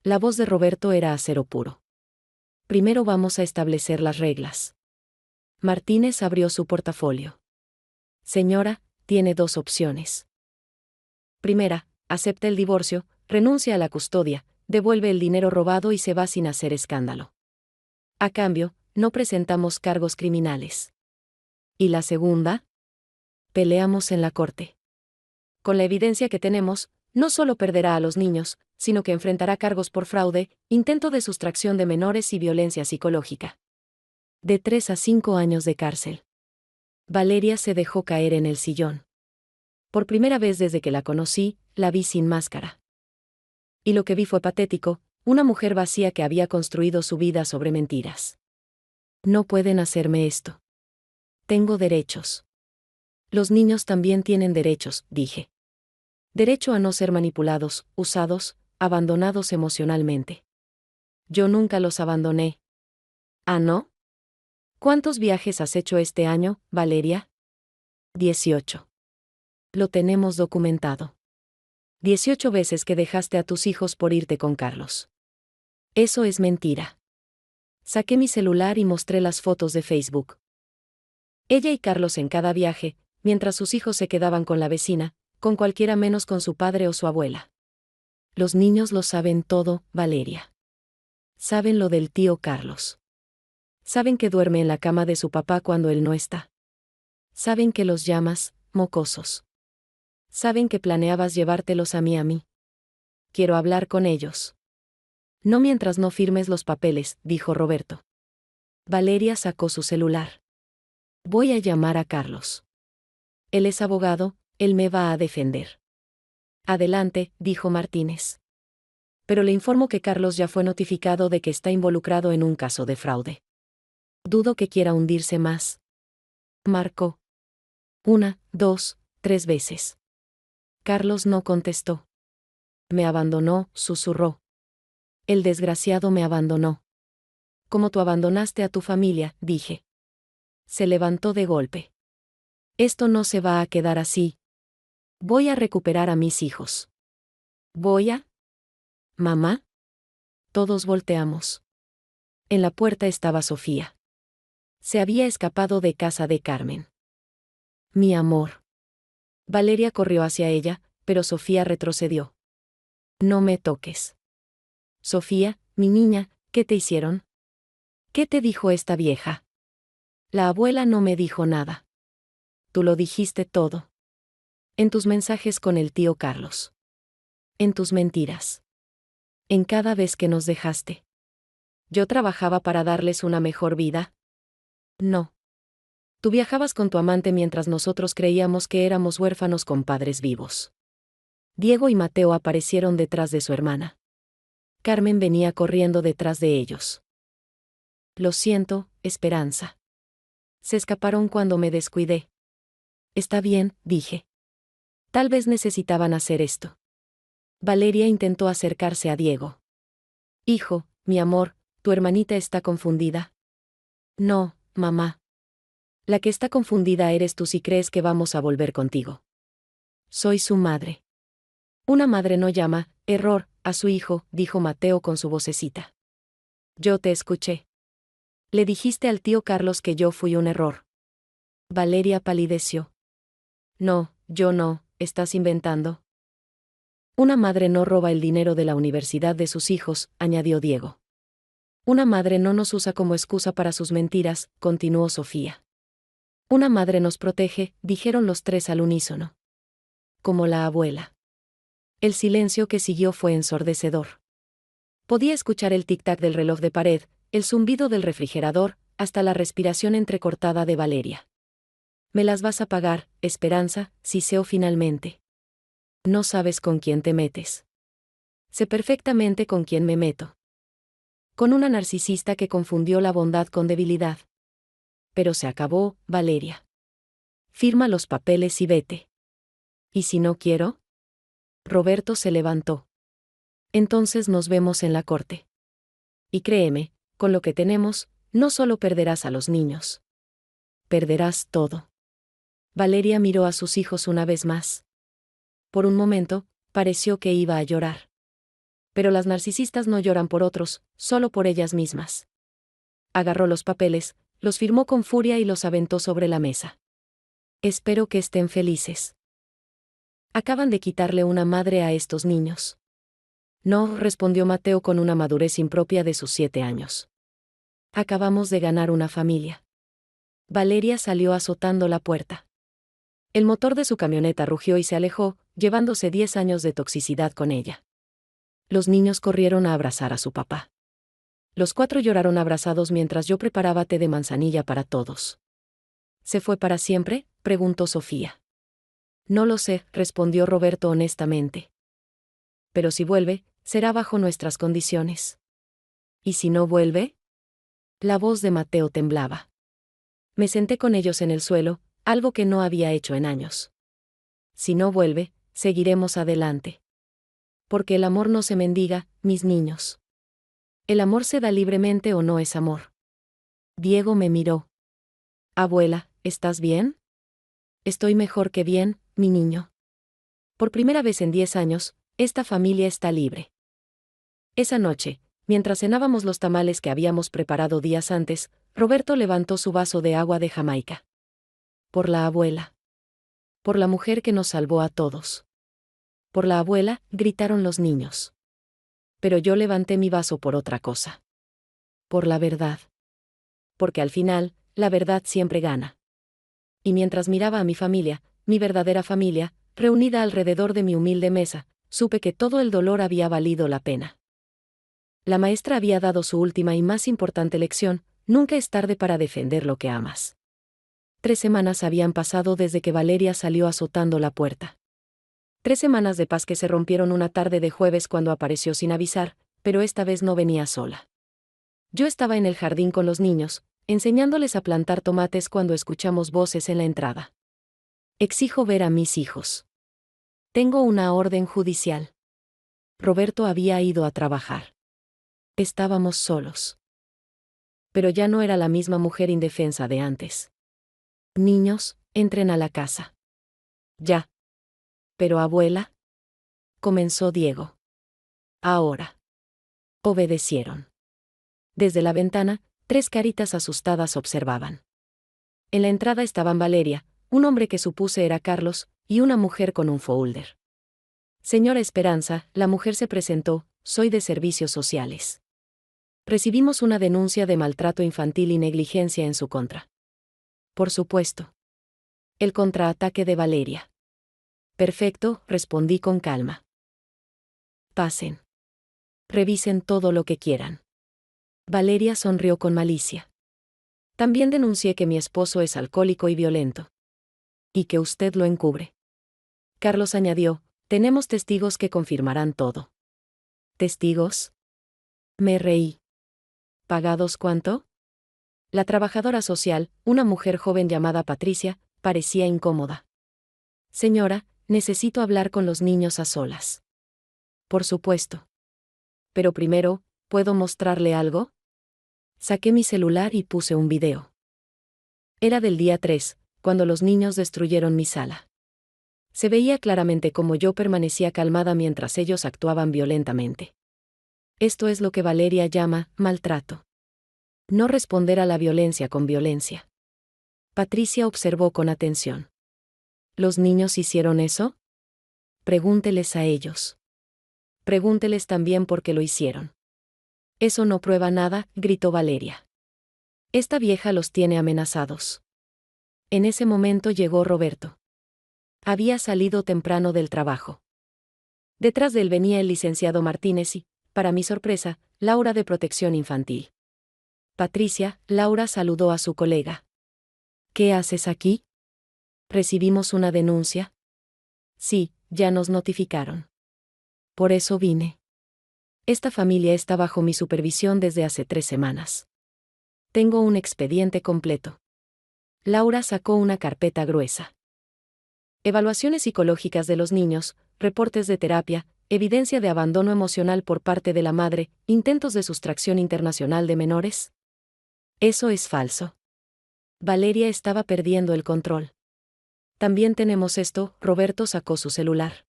La voz de Roberto era acero puro. Primero vamos a establecer las reglas. Martínez abrió su portafolio. Señora, tiene 2 opciones. Primera, acepta el divorcio, renuncia a la custodia, devuelve el dinero robado y se va sin hacer escándalo. A cambio, no presentamos cargos criminales. ¿Y la segunda? Peleamos en la corte. Con la evidencia que tenemos, no solo perderá a los niños, sino que enfrentará cargos por fraude, intento de sustracción de menores y violencia psicológica. De 3 a 5 años de cárcel. Valeria se dejó caer en el sillón. Por primera vez desde que la conocí, la vi sin máscara. Y lo que vi fue patético, una mujer vacía que había construido su vida sobre mentiras. No pueden hacerme esto. Tengo derechos. Los niños también tienen derechos, dije. Derecho a no ser manipulados, usados, abandonados emocionalmente. Yo nunca los abandoné. ¿Ah, no? ¿Cuántos viajes has hecho este año, Valeria? 18. Lo tenemos documentado. 18 veces que dejaste a tus hijos por irte con Carlos. Eso es mentira. Saqué mi celular y mostré las fotos de Facebook. Ella y Carlos en cada viaje, mientras sus hijos se quedaban con la vecina, con cualquiera menos con su padre o su abuela. Los niños lo saben todo, Valeria. Saben lo del tío Carlos. Saben que duerme en la cama de su papá cuando él no está. Saben que los llamas, mocosos. Saben que planeabas llevártelos a Miami. Quiero hablar con ellos. No mientras no firmes los papeles, dijo Roberto. Valeria sacó su celular. Voy a llamar a Carlos. Él es abogado, él me va a defender. Adelante, dijo Martínez. Pero le informo que Carlos ya fue notificado de que está involucrado en un caso de fraude. Dudo que quiera hundirse más. Marcó. 1, 2, 3 veces. Carlos no contestó. Me abandonó, susurró. El desgraciado me abandonó. Como tú abandonaste a tu familia, dije. Se levantó de golpe. Esto no se va a quedar así. Voy a recuperar a mis hijos. ¿Voy a? ¿Mamá? Todos volteamos. En la puerta estaba Sofía. Se había escapado de casa de Carmen. Mi amor. Valeria corrió hacia ella, pero Sofía retrocedió. No me toques. Sofía, mi niña, ¿qué te hicieron? ¿Qué te dijo esta vieja? La abuela no me dijo nada. Tú lo dijiste todo. En tus mensajes con el tío Carlos. En tus mentiras. En cada vez que nos dejaste. Yo trabajaba para darles una mejor vida. No. Tú viajabas con tu amante mientras nosotros creíamos que éramos huérfanos con padres vivos. Diego y Mateo aparecieron detrás de su hermana. Carmen venía corriendo detrás de ellos. Lo siento, Esperanza. Se escaparon cuando me descuidé. Está bien, dije. Tal vez necesitaban hacer esto. Valeria intentó acercarse a Diego. Hijo, mi amor, ¿tu hermanita está confundida? No, mamá. La que está confundida eres tú si crees que vamos a volver contigo. Soy su madre. Una madre no llama, error, a su hijo, dijo Mateo con su vocecita. Yo te escuché. Le dijiste al tío Carlos que yo fui un error. Valeria palideció. No, yo no, estás inventando. Una madre no roba el dinero de la universidad de sus hijos, añadió Diego. Una madre no nos usa como excusa para sus mentiras, continuó Sofía. Una madre nos protege, dijeron los tres al unísono. Como la abuela. El silencio que siguió fue ensordecedor. Podía escuchar el tic-tac del reloj de pared, el zumbido del refrigerador, hasta la respiración entrecortada de Valeria. Me las vas a pagar, Esperanza, siseó finalmente. No sabes con quién te metes. Sé perfectamente con quién me meto. Con una narcisista que confundió la bondad con debilidad. Pero se acabó, Valeria. Firma los papeles y vete. ¿Y si no quiero? Roberto se levantó. Entonces nos vemos en la corte. Y créeme, con lo que tenemos, no solo perderás a los niños. Perderás todo. Valeria miró a sus hijos una vez más. Por un momento, pareció que iba a llorar. Pero las narcisistas no lloran por otros, solo por ellas mismas. Agarró los papeles, los firmó con furia y los aventó sobre la mesa. Espero que estén felices. Acaban de quitarle una madre a estos niños. No, respondió Mateo con una madurez impropia de sus 7 años. Acabamos de ganar una familia. Valeria salió azotando la puerta. El motor de su camioneta rugió y se alejó, llevándose 10 años de toxicidad con ella. Los niños corrieron a abrazar a su papá. Los 4 lloraron abrazados mientras yo preparaba té de manzanilla para todos. ¿Se fue para siempre?, preguntó Sofía. No lo sé, respondió Roberto honestamente. Pero si vuelve, será bajo nuestras condiciones. ¿Y si no vuelve? La voz de Mateo temblaba. Me senté con ellos en el suelo, algo que no había hecho en años. Si no vuelve, seguiremos adelante. Porque el amor no se mendiga, mis niños. El amor se da libremente o no es amor. Diego me miró. Abuela, ¿estás bien? Estoy mejor que bien, mi niño. Por primera vez en 10 años, esta familia está libre. Esa noche, mientras cenábamos los tamales que habíamos preparado días antes, Roberto levantó su vaso de agua de Jamaica. Por la abuela. Por la mujer que nos salvó a todos. Por la abuela, gritaron los niños. Pero yo levanté mi vaso por otra cosa. Por la verdad. Porque al final, la verdad siempre gana. Y mientras miraba a mi familia, mi verdadera familia, reunida alrededor de mi humilde mesa, supe que todo el dolor había valido la pena. La maestra había dado su última y más importante lección: nunca es tarde para defender lo que amas. 3 semanas habían pasado desde que Valeria salió azotando la puerta. 3 semanas de paz que se rompieron una tarde de jueves cuando apareció sin avisar, pero esta vez no venía sola. Yo estaba en el jardín con los niños, enseñándoles a plantar tomates cuando escuchamos voces en la entrada. Exijo ver a mis hijos. Tengo una orden judicial. Roberto había ido a trabajar. Estábamos solos. Pero ya no era la misma mujer indefensa de antes. Niños, entren a la casa. Ya. Pero abuela. Comenzó Diego. Ahora. Obedecieron. Desde la ventana, 3 caritas asustadas observaban. En la entrada estaban Valeria, un hombre que supuse era Carlos, y una mujer con un folder. Señora Esperanza, la mujer se presentó, soy de servicios sociales. Recibimos una denuncia de maltrato infantil y negligencia en su contra. Por supuesto. El contraataque de Valeria. Perfecto, respondí con calma. Pasen. Revisen todo lo que quieran. Valeria sonrió con malicia. También denuncié que mi esposo es alcohólico y violento. Y que usted lo encubre. Carlos añadió, tenemos testigos que confirmarán todo. ¿Testigos? Me reí. ¿Pagados cuánto? La trabajadora social, una mujer joven llamada Patricia, parecía incómoda. Señora, necesito hablar con los niños a solas. Por supuesto. Pero primero, ¿puedo mostrarle algo? Saqué mi celular y puse un video. Era del día 3, cuando los niños destruyeron mi sala. Se veía claramente cómo yo permanecía calmada mientras ellos actuaban violentamente. Esto es lo que Valeria llama maltrato. No responder a la violencia con violencia. Patricia observó con atención. ¿Los niños hicieron eso? Pregúnteles a ellos. Pregúnteles también por qué lo hicieron. Eso no prueba nada, gritó Valeria. Esta vieja los tiene amenazados. En ese momento llegó Roberto. Había salido temprano del trabajo. Detrás de él venía el licenciado Martínez y, para mi sorpresa, Laura de Protección Infantil. Patricia, Laura saludó a su colega. ¿Qué haces aquí? ¿Recibimos una denuncia? Sí, ya nos notificaron. Por eso vine. Esta familia está bajo mi supervisión desde hace 3 semanas. Tengo un expediente completo. Laura sacó una carpeta gruesa. Evaluaciones psicológicas de los niños, reportes de terapia, evidencia de abandono emocional por parte de la madre, intentos de sustracción internacional de menores. Eso es falso. Valeria estaba perdiendo el control. También tenemos esto, Roberto sacó su celular.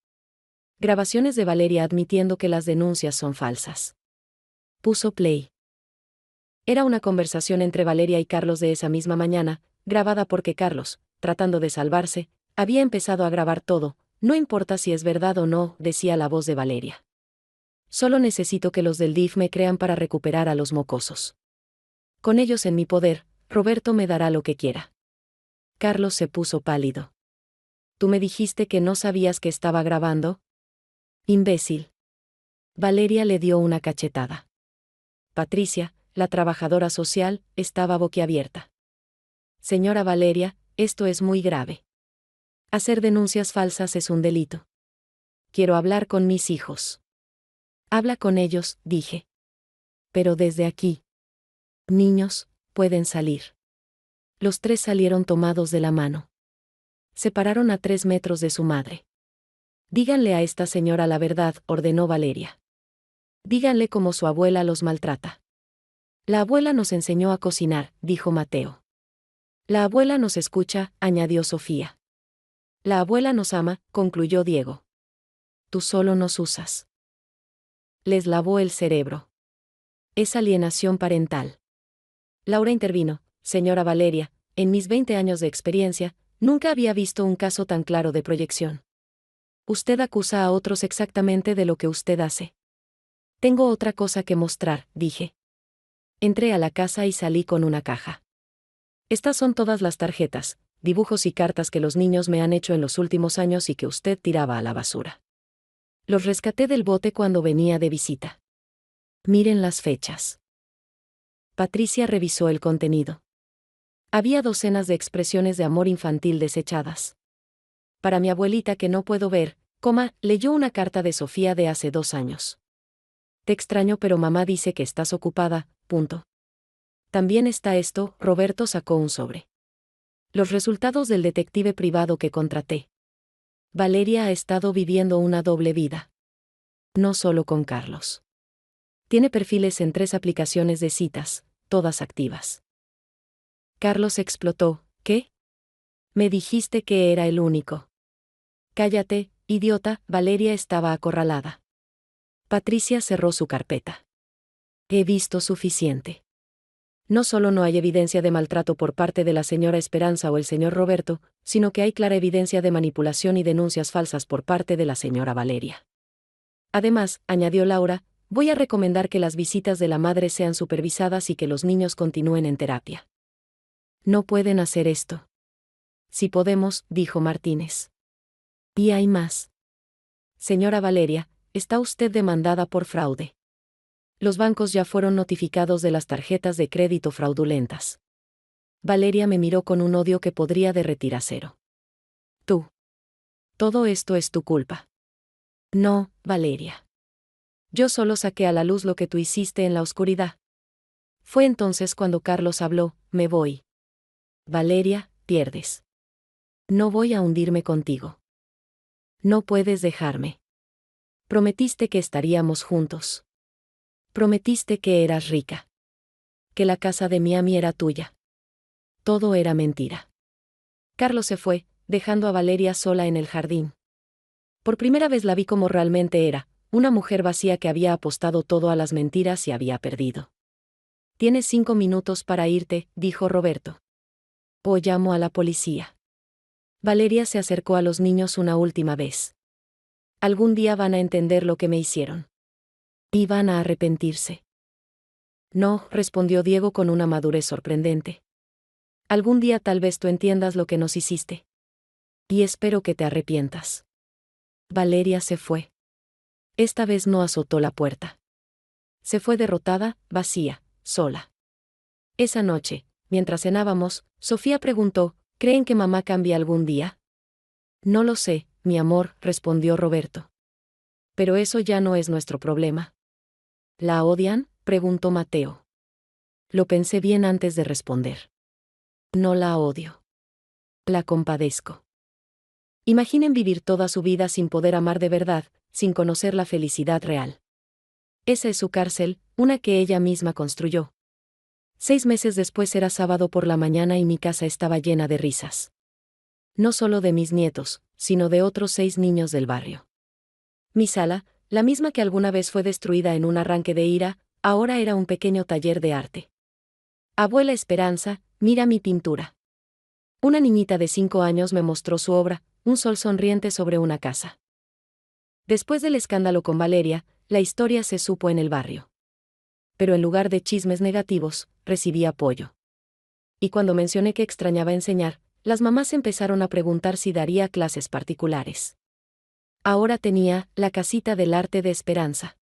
Grabaciones de Valeria admitiendo que las denuncias son falsas. Puso play. Era una conversación entre Valeria y Carlos de esa misma mañana, grabada porque Carlos, tratando de salvarse, había empezado a grabar todo. No importa si es verdad o no, decía la voz de Valeria. Solo necesito que los del DIF me crean para recuperar a los mocosos. Con ellos en mi poder, Roberto me dará lo que quiera. Carlos se puso pálido. ¿Tú me dijiste que no sabías que estaba grabando? Imbécil. Valeria le dio una cachetada. Patricia, la trabajadora social, estaba boquiabierta. Señora Valeria, esto es muy grave. Hacer denuncias falsas es un delito. Quiero hablar con mis hijos. Habla con ellos, dije. Pero desde aquí. Niños, pueden salir. Los 3 salieron tomados de la mano. Se pararon a 3 metros de su madre. Díganle a esta señora la verdad, ordenó Valeria. Díganle cómo su abuela los maltrata. La abuela nos enseñó a cocinar, dijo Mateo. La abuela nos escucha, añadió Sofía. La abuela nos ama, concluyó Diego. Tú solo nos usas. Les lavó el cerebro. Es alienación parental. Laura intervino. Señora Valeria, en mis 20 años de experiencia, nunca había visto un caso tan claro de proyección. Usted acusa a otros exactamente de lo que usted hace. Tengo otra cosa que mostrar, dije. Entré a la casa y salí con una caja. Estas son todas las tarjetas, dibujos y cartas que los niños me han hecho en los últimos años y que usted tiraba a la basura. Los rescaté del bote cuando venía de visita. Miren las fechas. Patricia revisó el contenido. Había docenas de expresiones de amor infantil desechadas. Para mi abuelita que no puedo ver, leyó una carta de Sofía de hace 2 años. Te extraño pero mamá dice que estás ocupada, punto. También está esto, Roberto sacó un sobre. Los resultados del detective privado que contraté. Valeria ha estado viviendo una doble vida. No solo con Carlos. Tiene perfiles en 3 aplicaciones de citas, todas activas. Carlos explotó. ¿Qué? Me dijiste que era el único. Cállate, idiota, Valeria estaba acorralada. Patricia cerró su carpeta. He visto suficiente. No solo no hay evidencia de maltrato por parte de la señora Esperanza o el señor Roberto, sino que hay clara evidencia de manipulación y denuncias falsas por parte de la señora Valeria. Además, añadió Laura, voy a recomendar que las visitas de la madre sean supervisadas y que los niños continúen en terapia. No pueden hacer esto. Sí podemos, dijo Martínez. Y hay más. Señora Valeria, está usted demandada por fraude. Los bancos ya fueron notificados de las tarjetas de crédito fraudulentas. Valeria me miró con un odio que podría derretir acero. Tú. Todo esto es tu culpa. No, Valeria. Yo solo saqué a la luz lo que tú hiciste en la oscuridad. Fue entonces cuando Carlos habló, me voy. Valeria, pierdes. No voy a hundirme contigo. No puedes dejarme. Prometiste que estaríamos juntos. Prometiste que eras rica. Que la casa de Miami era tuya. Todo era mentira. Carlos se fue, dejando a Valeria sola en el jardín. Por primera vez la vi como realmente era, una mujer vacía que había apostado todo a las mentiras y había perdido. «Tienes 5 minutos para irte», dijo Roberto. «O llamo a la policía». Valeria se acercó a los niños una última vez. «Algún día van a entender lo que me hicieron. Y van a arrepentirse». «No», respondió Diego con una madurez sorprendente. «Algún día tal vez tú entiendas lo que nos hiciste. Y espero que te arrepientas». Valeria se fue. Esta vez no azotó la puerta. Se fue derrotada, vacía, sola. Esa noche, mientras cenábamos, Sofía preguntó, ¿creen que mamá cambie algún día? No lo sé, mi amor, respondió Roberto. Pero eso ya no es nuestro problema. ¿La odian?, preguntó Mateo. Lo pensé bien antes de responder. No la odio. La compadezco. Imaginen vivir toda su vida sin poder amar de verdad, sin conocer la felicidad real. Esa es su cárcel, una que ella misma construyó. 6 meses después era sábado por la mañana y mi casa estaba llena de risas. No solo de mis nietos, sino de otros 6 niños del barrio. Mi sala, la misma que alguna vez fue destruida en un arranque de ira, ahora era un pequeño taller de arte. Abuela Esperanza, mira mi pintura. Una niñita de 5 años me mostró su obra, un sol sonriente sobre una casa. Después del escándalo con Valeria, la historia se supo en el barrio. Pero en lugar de chismes negativos, recibí apoyo. Y cuando mencioné que extrañaba enseñar, las mamás empezaron a preguntar si daría clases particulares. Ahora tenía la casita del arte de Esperanza.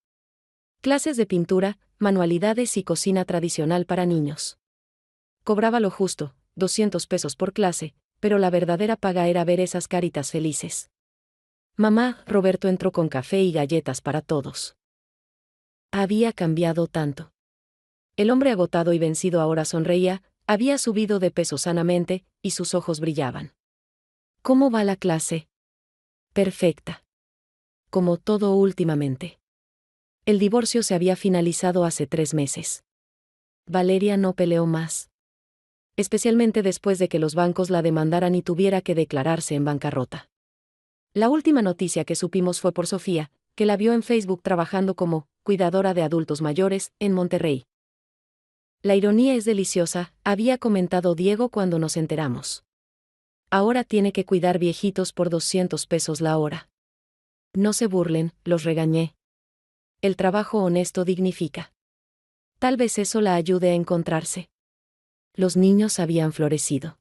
Clases de pintura, manualidades y cocina tradicional para niños. Cobraba lo justo, 200 pesos por clase, pero la verdadera paga era ver esas caritas felices. Mamá, Roberto entró con café y galletas para todos. Había cambiado tanto. El hombre agotado y vencido ahora sonreía, había subido de peso sanamente, y sus ojos brillaban. ¿Cómo va la clase? Perfecta. Como todo últimamente. El divorcio se había finalizado hace 3 meses. Valeria no peleó más. Especialmente después de que los bancos la demandaran y tuviera que declararse en bancarrota. La última noticia que supimos fue por Sofía, que la vio en Facebook trabajando como cuidadora de adultos mayores en Monterrey. La ironía es deliciosa, había comentado Diego cuando nos enteramos. Ahora tiene que cuidar viejitos por 200 pesos la hora. No se burlen, los regañé. El trabajo honesto dignifica. Tal vez eso la ayude a encontrarse. Los niños habían florecido.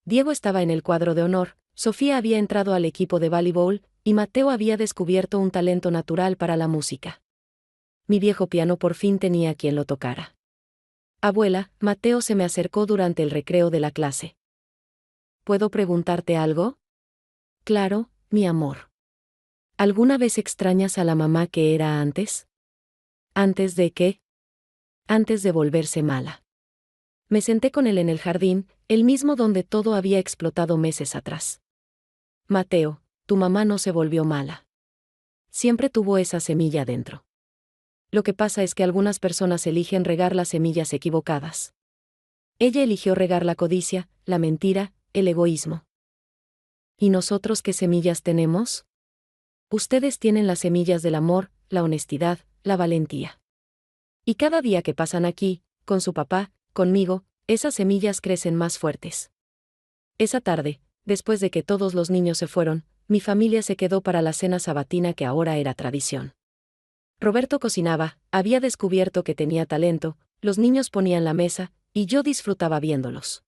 Diego estaba en el cuadro de honor, Sofía había entrado al equipo de voleibol, y Mateo había descubierto un talento natural para la música. Mi viejo piano por fin tenía quien lo tocara. Abuela, Mateo se me acercó durante el recreo de la clase. ¿Puedo preguntarte algo? Claro, mi amor. ¿Alguna vez extrañas a la mamá que era antes? ¿Antes de qué? Antes de volverse mala. Me senté con él en el jardín, el mismo donde todo había explotado meses atrás. Mateo, tu mamá no se volvió mala. Siempre tuvo esa semilla dentro. Lo que pasa es que algunas personas eligen regar las semillas equivocadas. Ella eligió regar la codicia, la mentira, el egoísmo. ¿Y nosotros qué semillas tenemos? Ustedes tienen las semillas del amor, la honestidad, la valentía. Y cada día que pasan aquí, con su papá, conmigo, esas semillas crecen más fuertes. Esa tarde, después de que todos los niños se fueron, mi familia se quedó para la cena sabatina que ahora era tradición. Roberto cocinaba, había descubierto que tenía talento, los niños ponían la mesa, y yo disfrutaba viéndolos.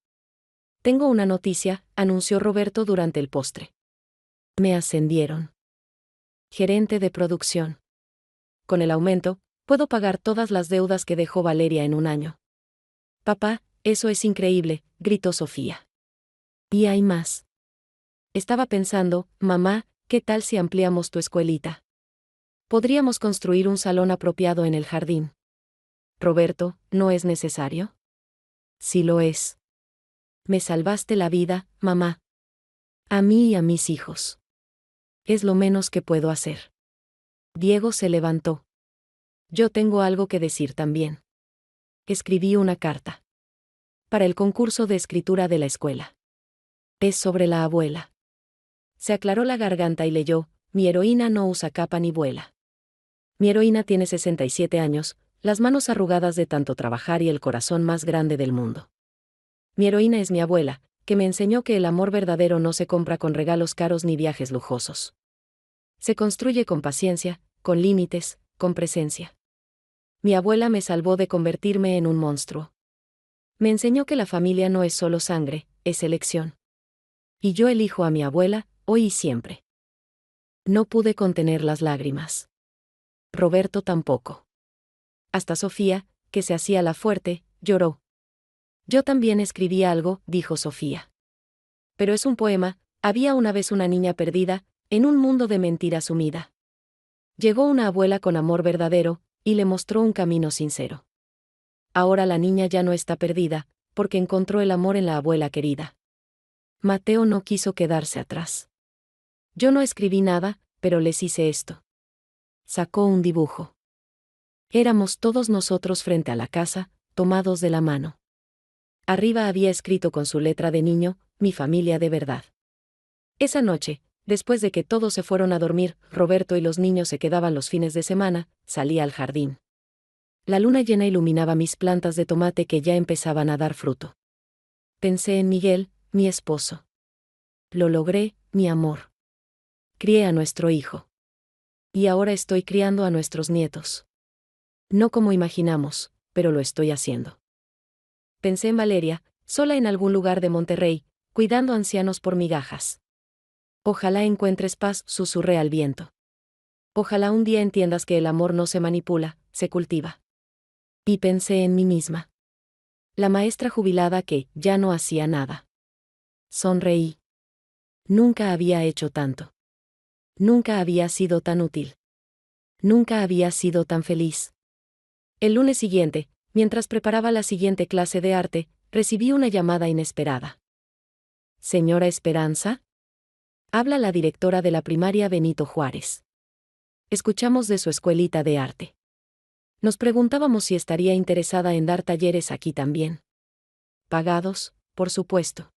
Tengo una noticia, anunció Roberto durante el postre. Me ascendieron. Gerente de producción. Con el aumento, puedo pagar todas las deudas que dejó Valeria en un año. Papá, eso es increíble, gritó Sofía. Y hay más. Estaba pensando, mamá, ¿qué tal si ampliamos tu escuelita? Podríamos construir un salón apropiado en el jardín. Roberto, ¿no es necesario? Sí lo es. Me salvaste la vida, mamá. A mí y a mis hijos. Es lo menos que puedo hacer. Diego se levantó. Yo tengo algo que decir también. Escribí una carta. Para el concurso de escritura de la escuela. Es sobre la abuela. Se aclaró la garganta y leyó: mi heroína no usa capa ni vuela. Mi heroína tiene 67 años, las manos arrugadas de tanto trabajar y el corazón más grande del mundo. Mi heroína es mi abuela, que me enseñó que el amor verdadero no se compra con regalos caros ni viajes lujosos. Se construye con paciencia, con límites, con presencia. Mi abuela me salvó de convertirme en un monstruo. Me enseñó que la familia no es solo sangre, es elección. Y yo elijo a mi abuela, hoy y siempre. No pude contener las lágrimas. Roberto tampoco. Hasta Sofía, que se hacía la fuerte, lloró. Yo también escribí algo, dijo Sofía. Pero es un poema, había una vez una niña perdida, en un mundo de mentira sumida. Llegó una abuela con amor verdadero, y le mostró un camino sincero. Ahora la niña ya no está perdida, porque encontró el amor en la abuela querida. Mateo no quiso quedarse atrás. Yo no escribí nada, pero les hice esto. Sacó un dibujo. Éramos todos nosotros frente a la casa, tomados de la mano. Arriba había escrito con su letra de niño, mi familia de verdad. Esa noche, después de que todos se fueron a dormir, Roberto y los niños se quedaban los fines de semana, salí al jardín. La luna llena iluminaba mis plantas de tomate que ya empezaban a dar fruto. Pensé en Miguel, mi esposo. Lo logré, mi amor. Crié a nuestro hijo. Y ahora estoy criando a nuestros nietos. No como imaginamos, pero lo estoy haciendo. Pensé en Valeria, sola en algún lugar de Monterrey, cuidando ancianos por migajas. Ojalá encuentres paz, susurré al viento. Ojalá un día entiendas que el amor no se manipula, se cultiva. Y pensé en mí misma. La maestra jubilada que ya no hacía nada. Sonreí. Nunca había hecho tanto. Nunca había sido tan útil. Nunca había sido tan feliz. El lunes siguiente, mientras preparaba la siguiente clase de arte, recibí una llamada inesperada. Señora Esperanza. Habla la directora de la primaria Benito Juárez. Escuchamos de su escuelita de arte. Nos preguntábamos si estaría interesada en dar talleres aquí también. Pagados, por supuesto.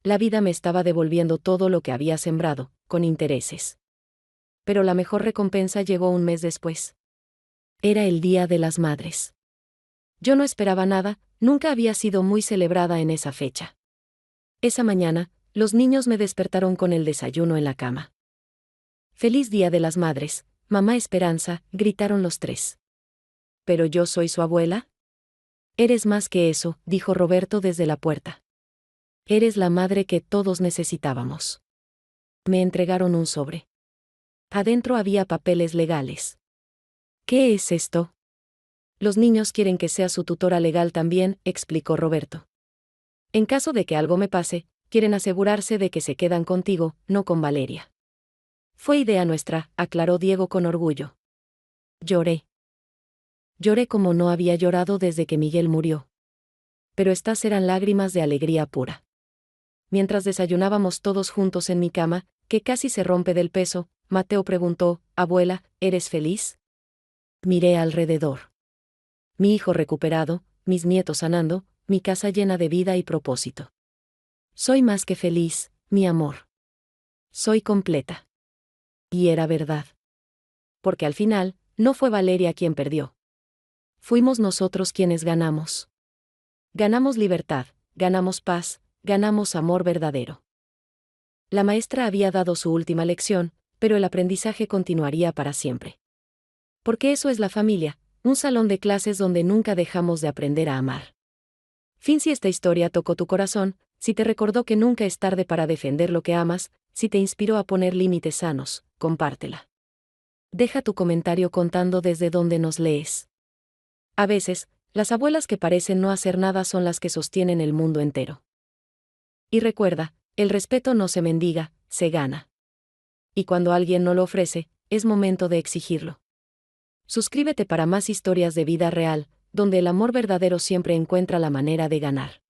La vida me estaba devolviendo todo lo que había sembrado, con intereses. Pero la mejor recompensa llegó un mes después. Era el Día de las Madres. Yo no esperaba nada, nunca había sido muy celebrada en esa fecha. Esa mañana, los niños me despertaron con el desayuno en la cama. Feliz Día de las Madres, mamá Esperanza, gritaron los tres. ¿Pero yo soy su abuela? Eres más que eso, dijo Roberto desde la puerta. Eres la madre que todos necesitábamos. Me entregaron un sobre. Adentro había papeles legales. ¿Qué es esto? Los niños quieren que sea su tutora legal también, explicó Roberto. En caso de que algo me pase, quieren asegurarse de que se quedan contigo, no con Valeria. Fue idea nuestra, aclaró Diego con orgullo. Lloré. Lloré como no había llorado desde que Miguel murió. Pero estas eran lágrimas de alegría pura. Mientras desayunábamos todos juntos en mi cama, que casi se rompe del peso, Mateo preguntó, abuela, ¿eres feliz? Miré alrededor. Mi hijo recuperado, mis nietos sanando, mi casa llena de vida y propósito. Soy más que feliz, mi amor. Soy completa. Y era verdad. Porque al final, no fue Valeria quien perdió. Fuimos nosotros quienes ganamos. Ganamos libertad, ganamos paz, ganamos amor verdadero. La maestra había dado su última lección, pero el aprendizaje continuaría para siempre. Porque eso es la familia, un salón de clases donde nunca dejamos de aprender a amar. Fin. Si esta historia tocó tu corazón, si te recordó que nunca es tarde para defender lo que amas, si te inspiró a poner límites sanos, compártela. Deja tu comentario contando desde dónde nos lees. A veces, las abuelas que parecen no hacer nada son las que sostienen el mundo entero. Y recuerda, el respeto no se mendiga, se gana. Y cuando alguien no lo ofrece, es momento de exigirlo. Suscríbete para más historias de vida real, donde el amor verdadero siempre encuentra la manera de ganar.